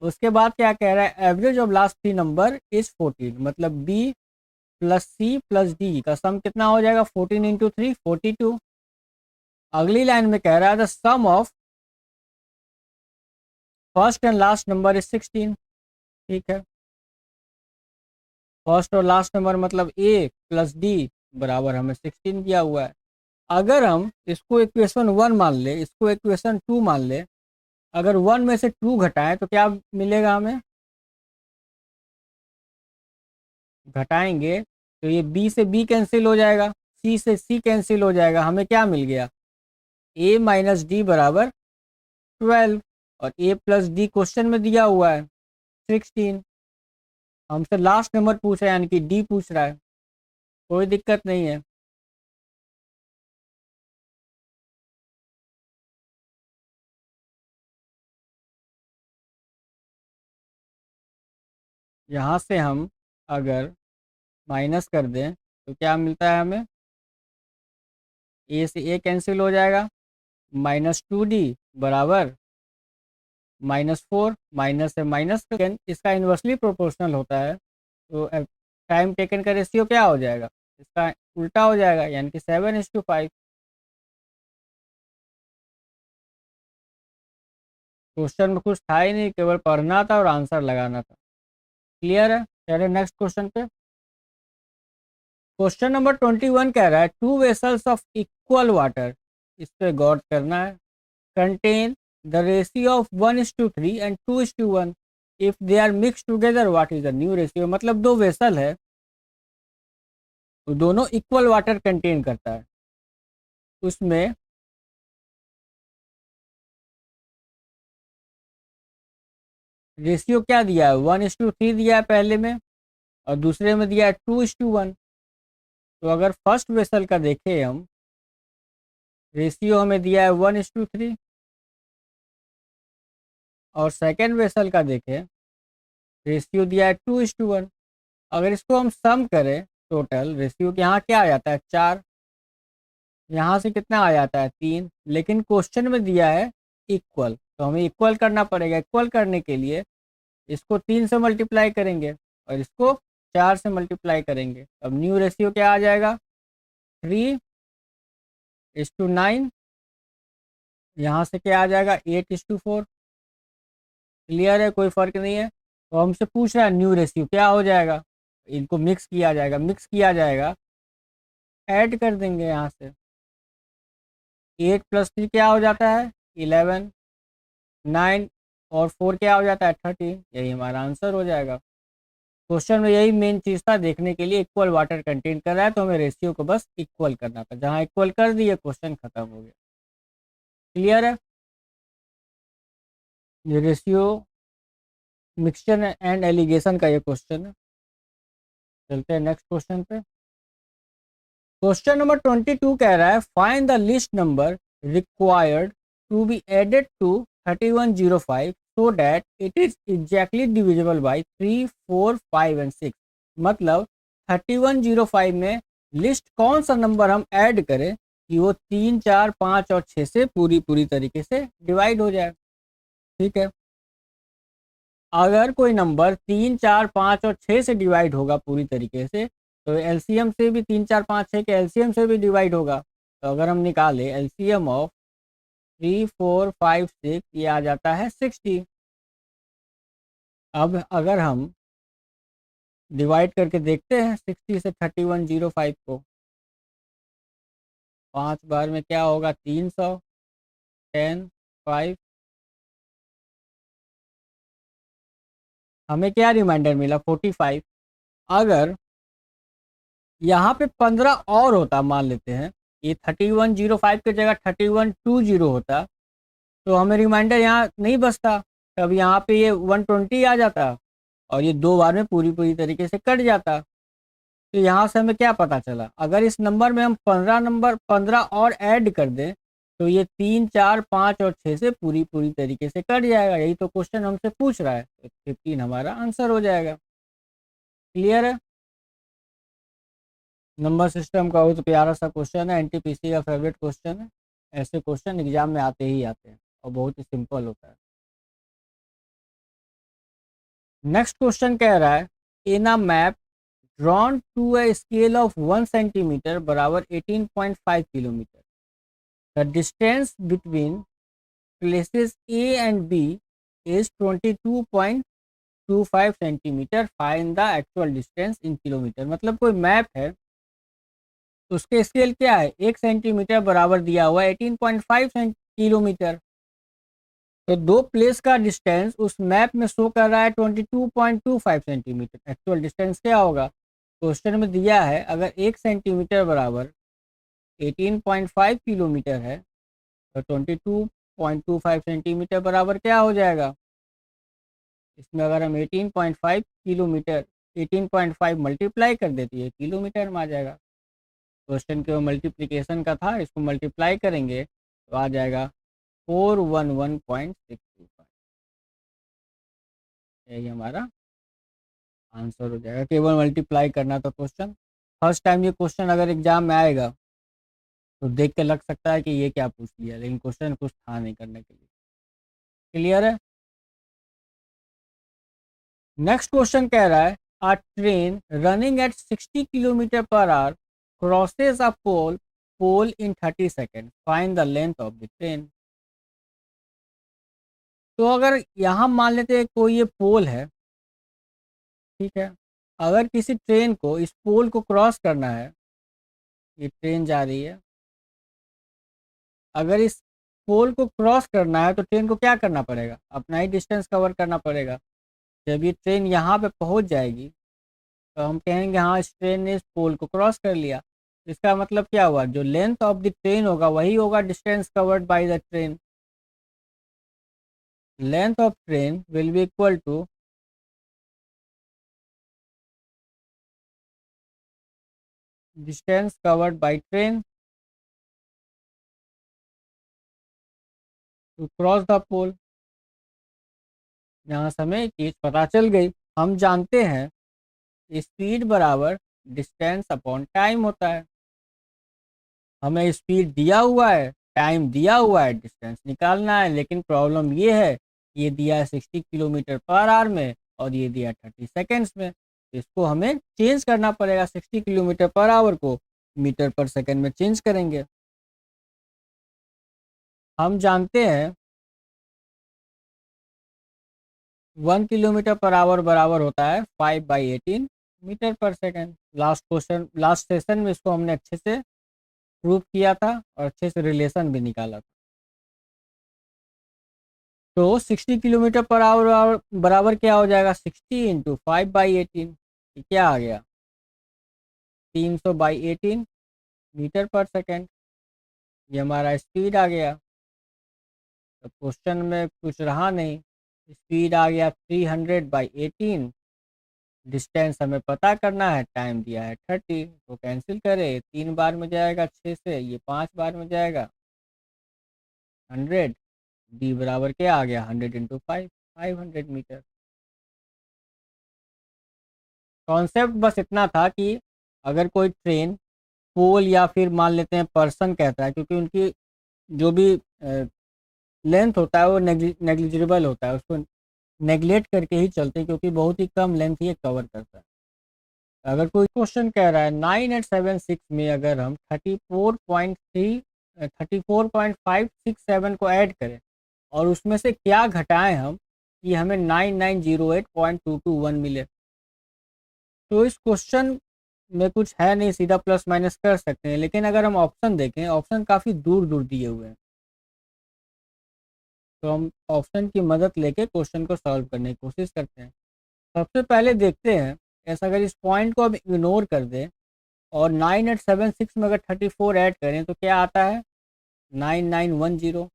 उसके बाद क्या कह रहा है, average of last 3 number is 14। मतलब B + C + D का सम कितना हो जाएगा, 14 × 3 42। अगली लाइन में कह रहा है the sum of first and last number is 16। ठीक है, फर्स्ट और लास्ट नंबर मतलब A + D बराबर हमें 16 दिया हुआ है। अगर हम इसको इक्वेशन 1 मान ले, इसको इक्वेशन 2 मान ले, अगर 1 में से 2 घटाएं तो क्या मिलेगा हमें, घटाएंगे तो ये B से B कैंसिल हो जाएगा, C से C कैंसिल हो जाएगा, हमें क्या मिल गया, A - D बराबर 12। और A + D क्वेश्चन में दिया हुआ है 16। हमसे लास्ट नंबर पूछा है यानी कि D पूछ रहा है, कोई दिक्कत नहीं है। यहाँ से हम अगर माइनस कर दें तो क्या मिलता है हमें, A से A कैंसिल हो जाएगा, -2D बराबर -4। माइनस से माइनस इसका इन्वर्सली प्रोपोर्शनल होता है, तो टाइम टेकन का रेशियो क्या हो जाएगा, इसका उल्टा हो जाएगा, यानी कि 7:5। क्वेश्चन में कुछ था ही नहीं, केवल पढ़ना था और आंसर लगाना था। क्लियर है, चलिए नेक्स्ट क्वेश्चन पे। क्वेश्चन नंबर 21 कह रहा है two vessels of equal water, इस पे गौर करना है, contain the ratio of 1:3 and 2:1, if they are mix together what is the new ratio. मतलब दो वेसल है तो दोनों इक्वल वाटर कंटेन करता है, उसमें रेशियो क्या दिया है, 1:3 दिया है पहले में और दूसरे में दिया है 2:1। तो अगर फर्स्ट वेसल का देखें हम, रेशियो हमें दिया है 1:3 और सेकेंड वेसल का देखें रेशियो दिया है 2:1। अगर इसको हम सम करें टोटल रेशियो, यहाँ क्या आ जाता है 4, यहाँ से कितना आ जाता है 3, लेकिन क्वेश्चन में दिया है इक्वल, तो हमें इक्वल करना पड़ेगा। इक्वल करने के लिए इसको 3 से मल्टीप्लाई करेंगे और इसको 4 से मल्टीप्लाई करेंगे। अब न्यू रेशियो क्या आ जाएगा 3:9, यहाँ से क्या आ जाएगा 8:4। क्लियर है, कोई फर्क नहीं है। तो हमसे पूछ रहा है न्यू रेशियो क्या हो जाएगा, इनको मिक्स किया जाएगा, मिक्स किया जाएगा, ऐड कर देंगे यहाँ से। 8 + 3 क्या हो जाता है 11, 9 और 4 क्या हो जाता है 13, यही हमारा आंसर हो जाएगा। क्वेश्चन में यही मेन चीज़ था, देखने के लिए इक्वल वाटर कंटेन कर रहा है तो हमें रेशियो को बस इक्वल करना था, जहाँ इक्वल कर दिए क्वेश्चन खत्म हो गया। क्लियर है, ये रेशियो मिक्सचर एंड एलिगेशन का ये क्वेश्चन है। चलते हैं नेक्स्ट क्वेश्चन पे। क्वेश्चन नंबर 22 कह रहा है find the least number required to be added to 3105 so that it is exactly divisible by 3, 4, 5 and 6। मतलब 3105 में लिस्ट कौन सा नंबर हम ऐड करें कि वो 3, 4, 5 और 6 से पूरी तरीके से डिवाइड हो जाए। ठीक है, अगर कोई नंबर 3, 4, 5 और 6 से डिवाइड होगा पूरी तरीके से, तो एलसीएम से भी 3, 4, 5, 6 के एलसीएम से भी डिवाइड होगा। तो अगर हम निकालें एलसीएम ऑफ 3, 4, 5, 6, ये आ जाता है 60। अब अगर हम डिवाइड करके देखते हैं 60 से 3105 को, 5 बार में क्या होगा 300, 10, 5, हमें क्या रिमाइंडर मिला 45। अगर यहाँ पे 15 और होता, मान लेते हैं ये 3105 की जगह 3120 होता, तो हमें रिमाइंडर यहाँ नहीं बचता, तब यहाँ पे ये 120 आ जाता और ये दो बार में पूरी तरीके से कट जाता। तो यहाँ से हमें क्या पता चला, अगर इस नंबर में हम 15 और ऐड कर दें तो ये 3, 4, 5 और 6 से पूरी तरीके से कट जाएगा। यही तो क्वेश्चन हमसे पूछ रहा है, तो 15 हमारा आंसर हो जाएगा। क्लियर है, नंबर सिस्टम का बहुत प्यारा सा क्वेश्चन है, एनटीपीसी का फेवरेट क्वेश्चन है। ऐसे क्वेश्चन एग्जाम में आते ही आते हैं और बहुत ही सिंपल होता है। नेक्स्ट क्वेश्चन कह रहा है in a map drawn to a scale of 1 centimetre बराबर 18.5 kilometre, the distance between places A and B is 22.25 centimetre, find the actual distance in kilometre. मतलब कोई मैप है, उसके स्केल क्या है 1 सेंटीमीटर बराबर दिया हुआ है 18.5 किलोमीटर, तो दो प्लेस का डिस्टेंस उस मैप में शो कर रहा है 22.25 सेंटीमीटर। एक्चुअल डिस्टेंस क्या होगा, क्वेश्चन में दिया है अगर 1 सेंटीमीटर बराबर 18.5 किलोमीटर है तो 22.25 सेंटीमीटर बराबर क्या हो जाएगा। इसमें अगर हम 18.5 किलोमीटर 18.5 मल्टीप्लाई कर देती है किलोमीटर में आ जाएगा। क्वेश्चन के मल्टीप्लिकेशन का था, इसको मल्टीप्लाई करेंगे तो आ जाएगा 411.625, यही हमारा आंसर हो जाएगा। केवल मल्टीप्लाई करना था क्वेश्चन। फर्स्ट टाइम ये क्वेश्चन अगर एग्जाम में आएगा तो देख के लग सकता है कि ये क्या पूछ लिया, लेकिन क्वेश्चन कुछ था नहीं करने के लिए। क्लियर है, नेक्स्ट क्वेश्चन कह रहा है a train running at 60 kilometre per hour crosses a pole in 30 second, find the length of the train. तो अगर यहाँ मान लेते हैं कोई ये पोल है, ठीक है, अगर किसी ट्रेन को इस पोल को क्रॉस करना है, ये ट्रेन जा रही है, अगर इस पोल को क्रॉस करना है तो ट्रेन को क्या करना पड़ेगा? अपना ही डिस्टेंस कवर करना पड़ेगा। जब ये ट्रेन यहाँ पे पहुँच जाएगी तो हम कहेंगे हाँ, इस ट्रेन ने इस पोल को क्रॉस कर लिया। इसका मतलब क्या हुआ? जो लेंथ ऑफ द ट्रेन होगा वही होगा distance covered by the train. Length of train will be equal to distance covered by train to cross the pole. यहाँ से हमें एक चीज पता चल गई। हम जानते हैं स्पीड बराबर डिस्टेंस अपॉन टाइम होता है। हमें स्पीड दिया हुआ है, टाइम दिया हुआ है, डिस्टेंस निकालना है। लेकिन प्रॉब्लम ये है, ये दिया है 60 किलोमीटर पर आवर में और ये दिया 30 सेकेंड्स में। इसको हमें चेंज करना पड़ेगा। 60 किलोमीटर पर आवर को मीटर पर सेकेंड में चेंज करेंगे। हम जानते हैं 1 किलोमीटर पर आवर बराबर होता है 5/18 मीटर पर सेकेंड। लास्ट सेशन में इसको हमने अच्छे से प्रूव किया था और अच्छे से रिलेशन भी निकाला था। तो 60 किलोमीटर पर आवर बराबर क्या हो जाएगा? 60 इंटू 5/18, क्या आ गया? 300/18 मीटर पर सेकेंड। ये हमारा स्पीड आ गया। तो क्वेश्चन में कुछ रहा नहीं, स्पीड आ गया 300/18। डिस्टेंस हमें पता करना है, टाइम दिया है 30, तो कैंसिल करें। 3 बार में जाएगा 6 से, ये 5 बार में जाएगा 100। डी बराबर क्या आ गया? 100 इंटू 5, 500 मीटर। कॉन्सेप्ट बस इतना था कि अगर कोई ट्रेन पोल या फिर मान लेते हैं पर्सन कहता है, क्योंकि उनकी जो भी लेंथ होता है वो नेग्लिजिबल होता है, उसको नेग्लेक्ट करके ही चलते हैं क्योंकि बहुत ही कम लेंथ ये कवर करता है। अगर कोई क्वेश्चन कह रहा है 9876 में अगर हम 34.567 को ऐड करें और उसमें से क्या घटाएं हम कि हमें 9908.221 मिले, तो इस क्वेश्चन में कुछ है नहीं, सीधा प्लस माइनस कर सकते हैं। लेकिन अगर हम ऑप्शन देखें, ऑप्शन काफ़ी दूर दूर दिए हुए हैं, तो हम ऑप्शन की मदद लेके क्वेश्चन को सॉल्व करने की कोशिश करते हैं। सबसे पहले देखते हैं, ऐसा अगर इस पॉइंट को हम इग्नोर कर दें और 9876 में अगर 34 ऐड करें तो क्या आता है? 9910।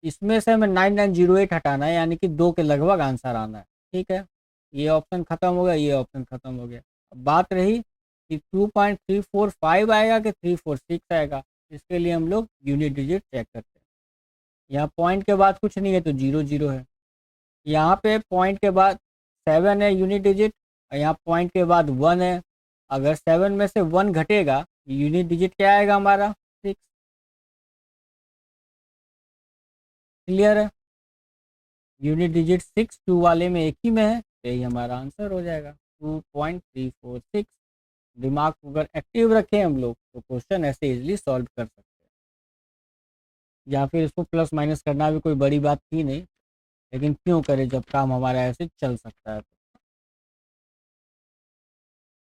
इसमें से हमें 9908 हटाना है, यानी कि 2 के लगभग आंसर आना है। ठीक है, ये ऑप्शन खत्म हो गया, ये ऑप्शन खत्म हो गया। अब बात रही कि 2.345 आएगा कि 346 आएगा। इसके लिए हम लोग यूनिट डिजिट चेक करते हैं। यहाँ पॉइंट के बाद कुछ नहीं है तो 00 है। यहाँ पे पॉइंट के बाद 7 है यूनिट डिजिट, और यहाँ पॉइंट के बाद 1 है। अगर 7 में से 1 घटेगा, यूनिट डिजिट क्या आएगा हमारा? 6। क्लियर है? यूनिट डिजिट 6 2 वाले में एक ही में है, तो यही हमारा आंसर हो जाएगा 2.346। दिमाग को अगर एक्टिव रखें हम लोग तो क्वेश्चन ऐसे इजीली सॉल्व कर सकते हैं, या फिर इसको प्लस माइनस करना भी कोई बड़ी बात थी नहीं, लेकिन क्यों करें जब काम हमारा ऐसे चल सकता है।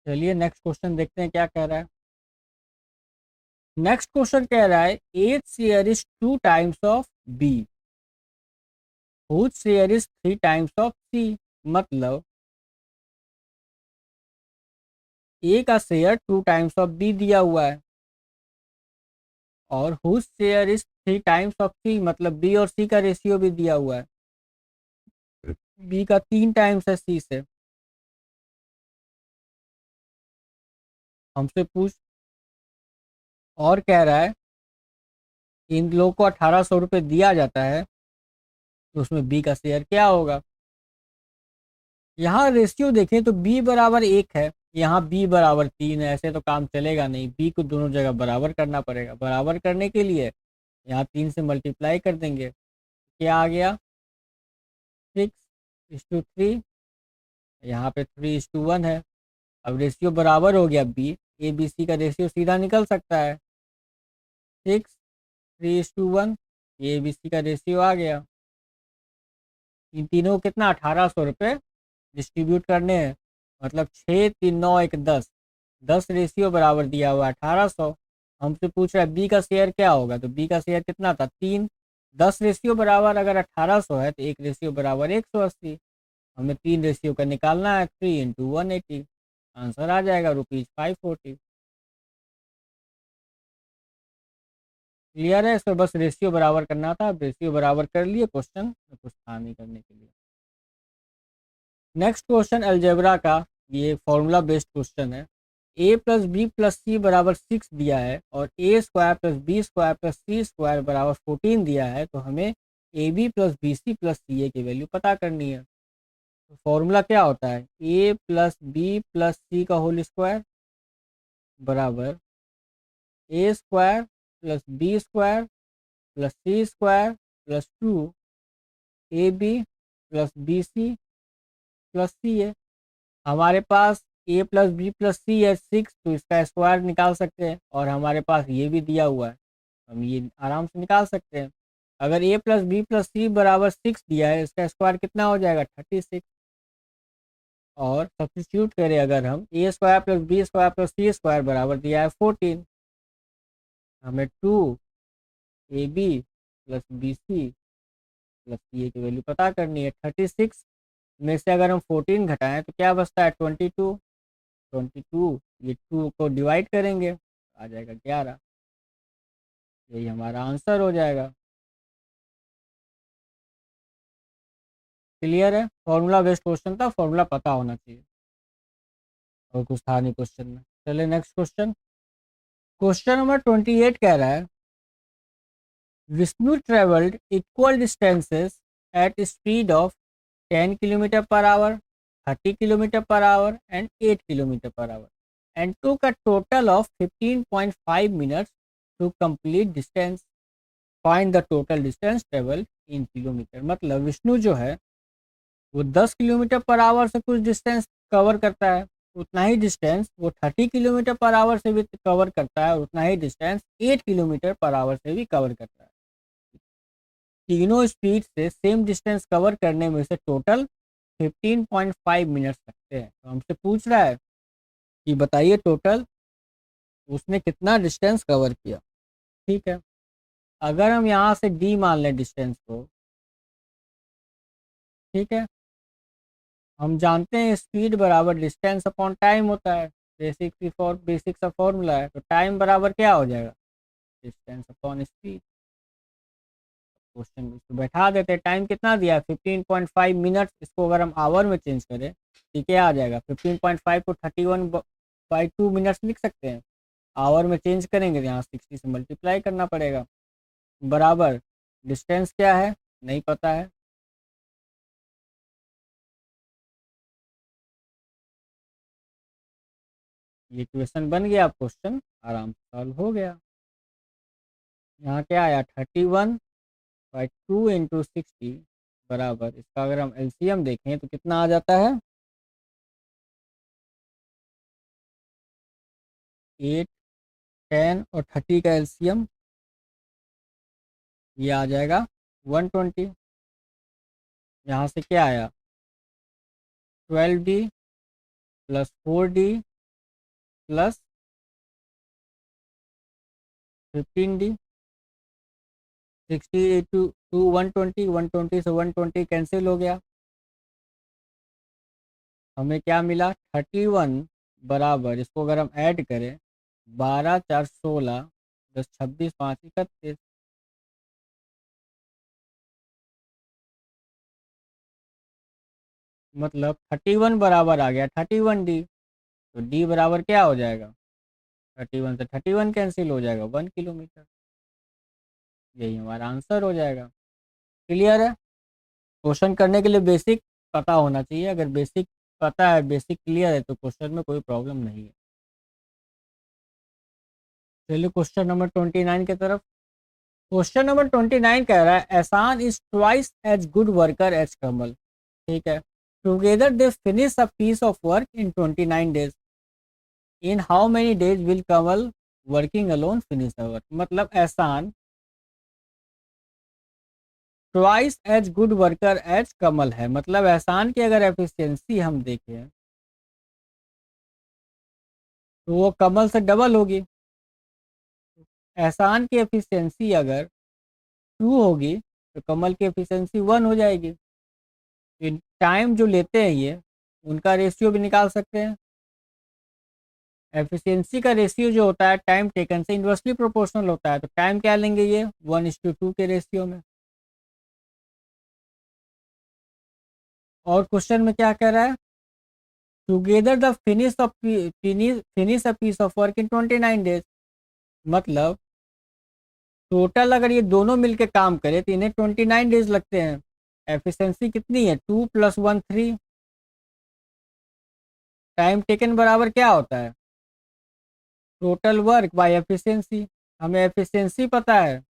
चलिए नेक्स्ट क्वेश्चन देखते हैं क्या कह रहा है। नेक्स्ट क्वेश्चन कह रहा है each share is 2 times of B, whose share is 3 times of C. मतलब ए का शेयर 2 टाइम्स ऑफ बी दिया हुआ है और whose share is 3 times of C, मतलब बी और सी का रेशियो भी दिया हुआ है। बी का 3 टाइम्स है सी से। हमसे पूछ और कह रहा है इन लोगों को 1800 रुपये दिया जाता है, तो उसमें बी का शेयर क्या होगा? यहाँ रेशियो देखें तो बी बराबर 1 है, यहाँ बी बराबर 3 है। ऐसे तो काम चलेगा नहीं, बी को दोनों जगह बराबर करना पड़ेगा। बराबर करने के लिए यहाँ 3 से मल्टीप्लाई कर देंगे, क्या आ गया? 6:3। यहाँ पे 3:1 है। अब रेशियो बराबर हो गया, बी ए बी सी का रेशियो सीधा निकल सकता है 6:3:1। ए बी सी का रेशियो आ गया। इन तीनों को कितना? 1800 रुपये डिस्ट्रीब्यूट करने हैं मतलब 6 3 9 1 10, 10 रेशियो बराबर दिया हुआ है 1800। हमसे पूछ रहा है बी का शेयर क्या होगा, तो बी का शेयर कितना था 3। 10 रेशियो बराबर अगर 1800 है तो 1 रेशियो बराबर 180। हमें 3 रेशियो का निकालना है, 3 इंटू 180, आंसर आ जाएगा ₹540। क्लियर है, इसमें बस रेशियो बराबर करना था, अब रेशियो बराबर कर लिए, क्वेश्चन कुछ था नहीं करने के लिए। नेक्स्ट क्वेश्चन अलजेब्रा का, ये फॉर्मूला बेस्ड क्वेश्चन है। ए प्लस बी प्लस सी बराबर 6 दिया है और a square plus b square plus c square बराबर 14 दिया है, तो हमें a b plus b c plus c a की वैल्यू पता करनी है। तो फॉर्मूला क्या होता है, ए प्लस बी प्लस सी का होल स्क्वायर बराबर a square plus b square plus c square plus 2 a b plus b c plus c a. हमारे पास a plus b plus c है 6, तो इसका स्क्वायर निकाल सकते हैं, और हमारे पास ये भी दिया हुआ है, हम ये आराम से निकाल सकते हैं। अगर ए प्लस बी प्लस सी बराबर 6 दिया है, इसका स्क्वायर कितना हो जाएगा 36। और सब्स्टिट्यूट करें अगर हम, a square plus b square plus c square बराबर दिया है 14, हमें 2 a b plus b c plus c a की वैल्यू पता करनी है। 36 में से अगर हम 14 घटाएं तो क्या बचता है 22। 22 ये 2 को डिवाइड करेंगे आ जाएगा 11, यही हमारा आंसर हो जाएगा। क्लियर है, फॉर्मूला बेस्ड क्वेश्चन था, फॉर्मूला पता होना चाहिए, और कुछ था नहीं क्वेश्चन में। चलिए नेक्स्ट क्वेश्चन। क्वेश्चन नंबर 28 कह रहा है, Vishnu travelled equal distances at speed of 10 kilometre per hour, 30 kilometre per hour and 8 kilometre per hour, and took a total of 15.5 minutes to complete distance. Find the total distance traveled in kilometre. मतलब विष्णु जो है वो 10 kilometre per our से कुछ distance cover करता है, उतना ही distance वो 30 किलोमीटर पर आवर से भी कवर करता है, उतना ही डिस्टेंस 8 किलोमीटर पर आवर से भी कवर करता है। तीनों स्पीड से सेम डिस्टेंस कवर करने में से टोटल 15.5 मिनट्स लगते हैं। तो हमसे पूछ रहा है कि बताइए टोटल उसने कितना डिस्टेंस कवर किया। ठीक है, अगर हम यहाँ से डी मान लें डिस्टेंस को, ठीक है, हम जानते हैं स्पीड बराबर डिस्टेंस अपॉन टाइम होता है, बेसिक सा फॉर्मूला है। तो टाइम बराबर क्या हो जाएगा, डिस्टेंस अपॉन स्पीड। क्वेश्चन इसको बैठा देते हैं, टाइम कितना दिया है 15.5 मिनट्स, इसको अगर हम आवर में चेंज करें तो क्या आ जाएगा, 15.5 को 31/2 मिनट्स लिख सकते हैं। आवर में चेंज करेंगे तो यहाँ 60 से मल्टीप्लाई करना पड़ेगा, बराबर डिस्टेंस क्या है नहीं पता है। ये क्वेश्चन बन गया, क्वेश्चन आराम से सॉल्व हो गया। यहाँ क्या आया 31/2 इंटू 60 बराबर, इसका अगर हम एलसीएम देखें तो कितना आ जाता है 8, 10 और 30 का एलसीएम ये आ जाएगा 120। यहाँ से क्या आया 12D plus 4D plus 15D। 60 to 120, 120 से 120 कैंसिल हो गया, हमें क्या मिला 31 बराबर, इसको अगर हम ऐड करें 12 4 16 10 26 5 31, मतलब 31 बराबर आ गया 31D। तो डी बराबर क्या हो जाएगा, 31 से 31 कैंसिल हो जाएगा 1 किलोमीटर, यही हमारा आंसर हो जाएगा। क्लियर है, क्वेश्चन करने के लिए बेसिक पता होना चाहिए, अगर बेसिक पता है, बेसिक क्लियर है तो क्वेश्चन में कोई प्रॉब्लम नहीं है। चलिए क्वेश्चन नंबर 29 की तरफ। क्वेश्चन नंबर 29 कह रहा है, Ehsan is twice as good worker as Kamal. ठीक है, together they finish a piece of work in 29 days, in how many days will Kamal working alone finish the work. मतलब Ehsan twice as good worker as Kamal है, मतलब एहसान की अगर एफिशिएंसी हम देखें तो वो कमल से डबल होगी। एहसान की एफिशिएंसी अगर 2 होगी तो कमल की एफिशिएंसी 1 हो जाएगी। टाइम जो लेते हैं ये, उनका रेशियो भी निकाल सकते हैं। एफिशिएंसी का रेशियो जो होता है टाइम टेकन से इन्वर्सली प्रोपोर्शनल होता है, तो टाइम क्या लेंगे ये 1:2 के रेशियो में। और क्वेश्चन में क्या कह रहा है, together the finish a piece of work in 29 days. मतलब टोटल अगर ये दोनों मिलके काम करे तो इन्हें 29 डेज लगते हैं। एफिशिएंसी कितनी है, 2 + 1 3। टाइम टेकन बराबर क्या होता है, टोटल वर्क बाय एफिशिएंसी। हमें एफिशिएंसी पता है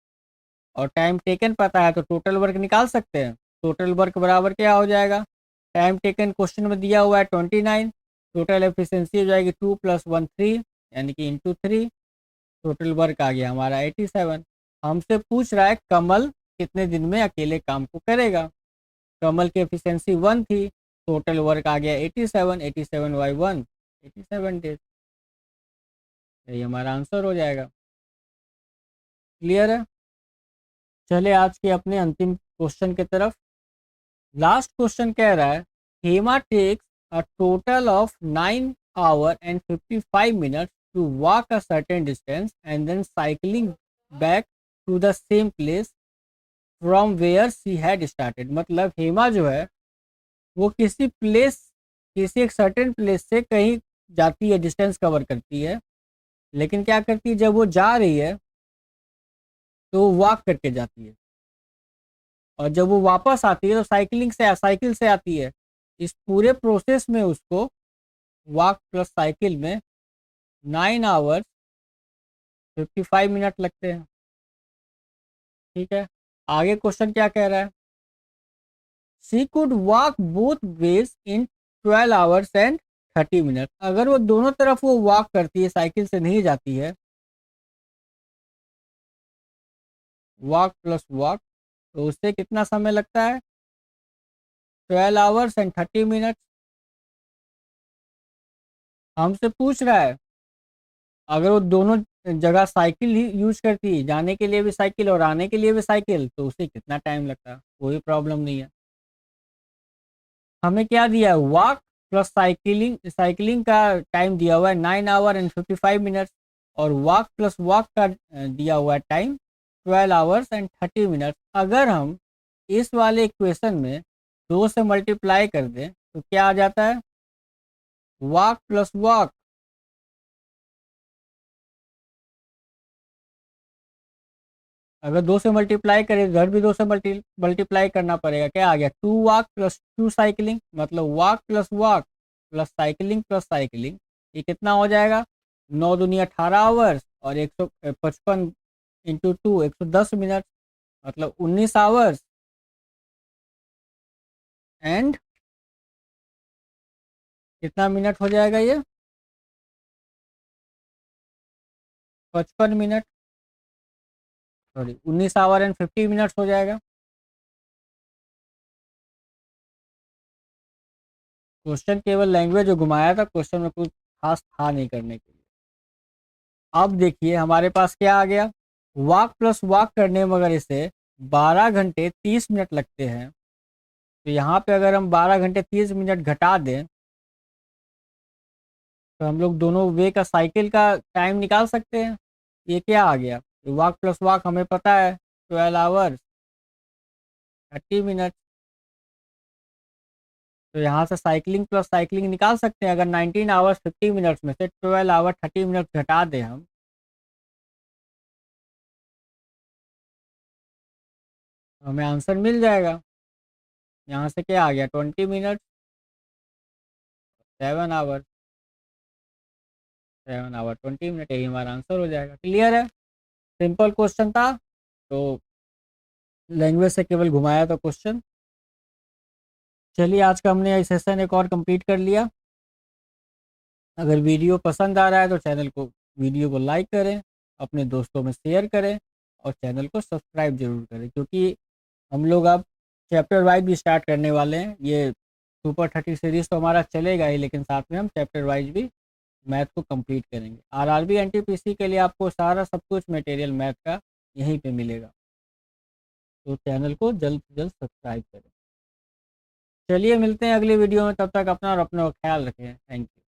और टाइम टेकन पता है, तो टोटल वर्क निकाल सकते हैं। टोटल वर्क बराबर क्या हो जाएगा, टाइम टेकन क्वेश्चन में दिया हुआ है 29, टोटल एफिशिएंसी हो जाएगी 2 + 1 3, यानी कि इंटू 3। टोटल वर्क आ गया हमारा 87। हमसे पूछ रहा है कमल कितने दिन में अकेले काम को करेगा। कमल की एफिशिएंसी 1 थी, टोटल वर्क आ गया 87, 87/1 87 डेज। यही हमारा आंसर हो जाएगा। क्लियर है। चले आज के अपने अंतिम क्वेश्चन की तरफ। लास्ट क्वेश्चन कह रहा है, Hema takes a total of 9 hours and 55 minutes to walk a certain distance and then cycling back to the same place from where she had started। मतलब हेमा जो है वो किसी एक सर्टेन प्लेस से कहीं जाती है, डिस्टेंस कवर करती है, लेकिन क्या करती है जब वो जा रही है तो वॉक करके जाती है, और जब वो वापस आती है तो साइकिल से आती है। इस पूरे प्रोसेस में उसको वॉक प्लस साइकिल में 9 hours 55 minutes लगते हैं। ठीक है, आगे क्वेश्चन क्या कह रहा है, she could walk both ways in 12 hours and 30 minutes। अगर वो दोनों तरफ वो वॉक करती है, साइकिल से नहीं जाती है, वॉक प्लस वॉक, तो उससे कितना समय लगता है, 12 hours and 30 minutes। हमसे पूछ रहा है अगर वो दोनों जगह साइकिल ही यूज करती है, जाने के लिए भी साइकिल और आने के लिए भी साइकिल, तो उसे कितना टाइम लगता है, कोई प्रॉब्लम नहीं है। हमें क्या दिया है, वॉक प्लस साइकिलिंग का टाइम दिया हुआ है 9 hours and 55 minutes, और वॉक प्लस वॉक का दिया हुआ है टाइम 12 hours and 30 minutes। अगर हम इस वाले इक्वेशन में 2 से मल्टीप्लाई कर दें तो क्या आ जाता है, वॉक प्लस वॉक, अगर 2 से मल्टीप्लाई करें इधर भी 2 से मल्टीप्लाई करना पड़ेगा। क्या आ गया, 2 वॉक प्लस 2 साइकिलिंग, मतलब walk plus walk plus cycling, ये कितना हो जाएगा, 9 दूनी 18 आवर्स और 155 इंटू 2 110 मिनट, मतलब 19 आवर्स एंड कितना मिनट हो जाएगा ये, 55 minute, sorry 19 our and 50 minutes हो जाएगा। क्वेश्चन केवल लैंग्वेज जो घुमाया था, क्वेश्चन में कुछ खास था नहीं करने के लिए। अब देखिए हमारे पास क्या आ गया, वॉक प्लस वॉक करने में अगर इसे 12 घंटे 30 मिनट लगते हैं, तो यहाँ पे अगर हम 12 घंटे 30 मिनट घटा दें तो हम लोग दोनों वे का साइकिल का टाइम निकाल सकते हैं। ये क्या आ गया, वॉक प्लस वॉक हमें पता है 12 hours 30 मिनट, तो यहाँ से साइकिलिंग प्लस साइकिलिंग निकाल सकते हैं। अगर 19 hours 50 मिनट्स में से 12 hour 30 मिनट घटा दें हम, हमें आंसर मिल जाएगा। यहाँ से क्या आ गया, 20 मिनट, 7 आवर 7 आवर 20 मिनट, यही हमारा आंसर हो जाएगा। क्लियर है, सिंपल क्वेश्चन था, तो लैंग्वेज से केवल घुमाया था क्वेश्चन। चलिए आज का हमने सेशन एक और कंप्लीट कर लिया। अगर वीडियो पसंद आ रहा है तो वीडियो को लाइक करें, अपने दोस्तों में शेयर करें और चैनल को सब्सक्राइब जरूर करें, क्योंकि हम लोग अब चैप्टर वाइज भी स्टार्ट करने वाले हैं। ये सुपर 30 सीरीज तो हमारा चलेगा ही, लेकिन साथ में हम चैप्टर वाइज भी मैथ को कंप्लीट करेंगे। आरआरबी एनटीपीसी के लिए आपको सारा सब कुछ मटेरियल मैथ का यहीं पे मिलेगा। तो चैनल को जल्द से जल्द सब्सक्राइब करें। चलिए मिलते हैं अगली वीडियो में, तब तक अपना और अपने ख्याल रखें। Thank you.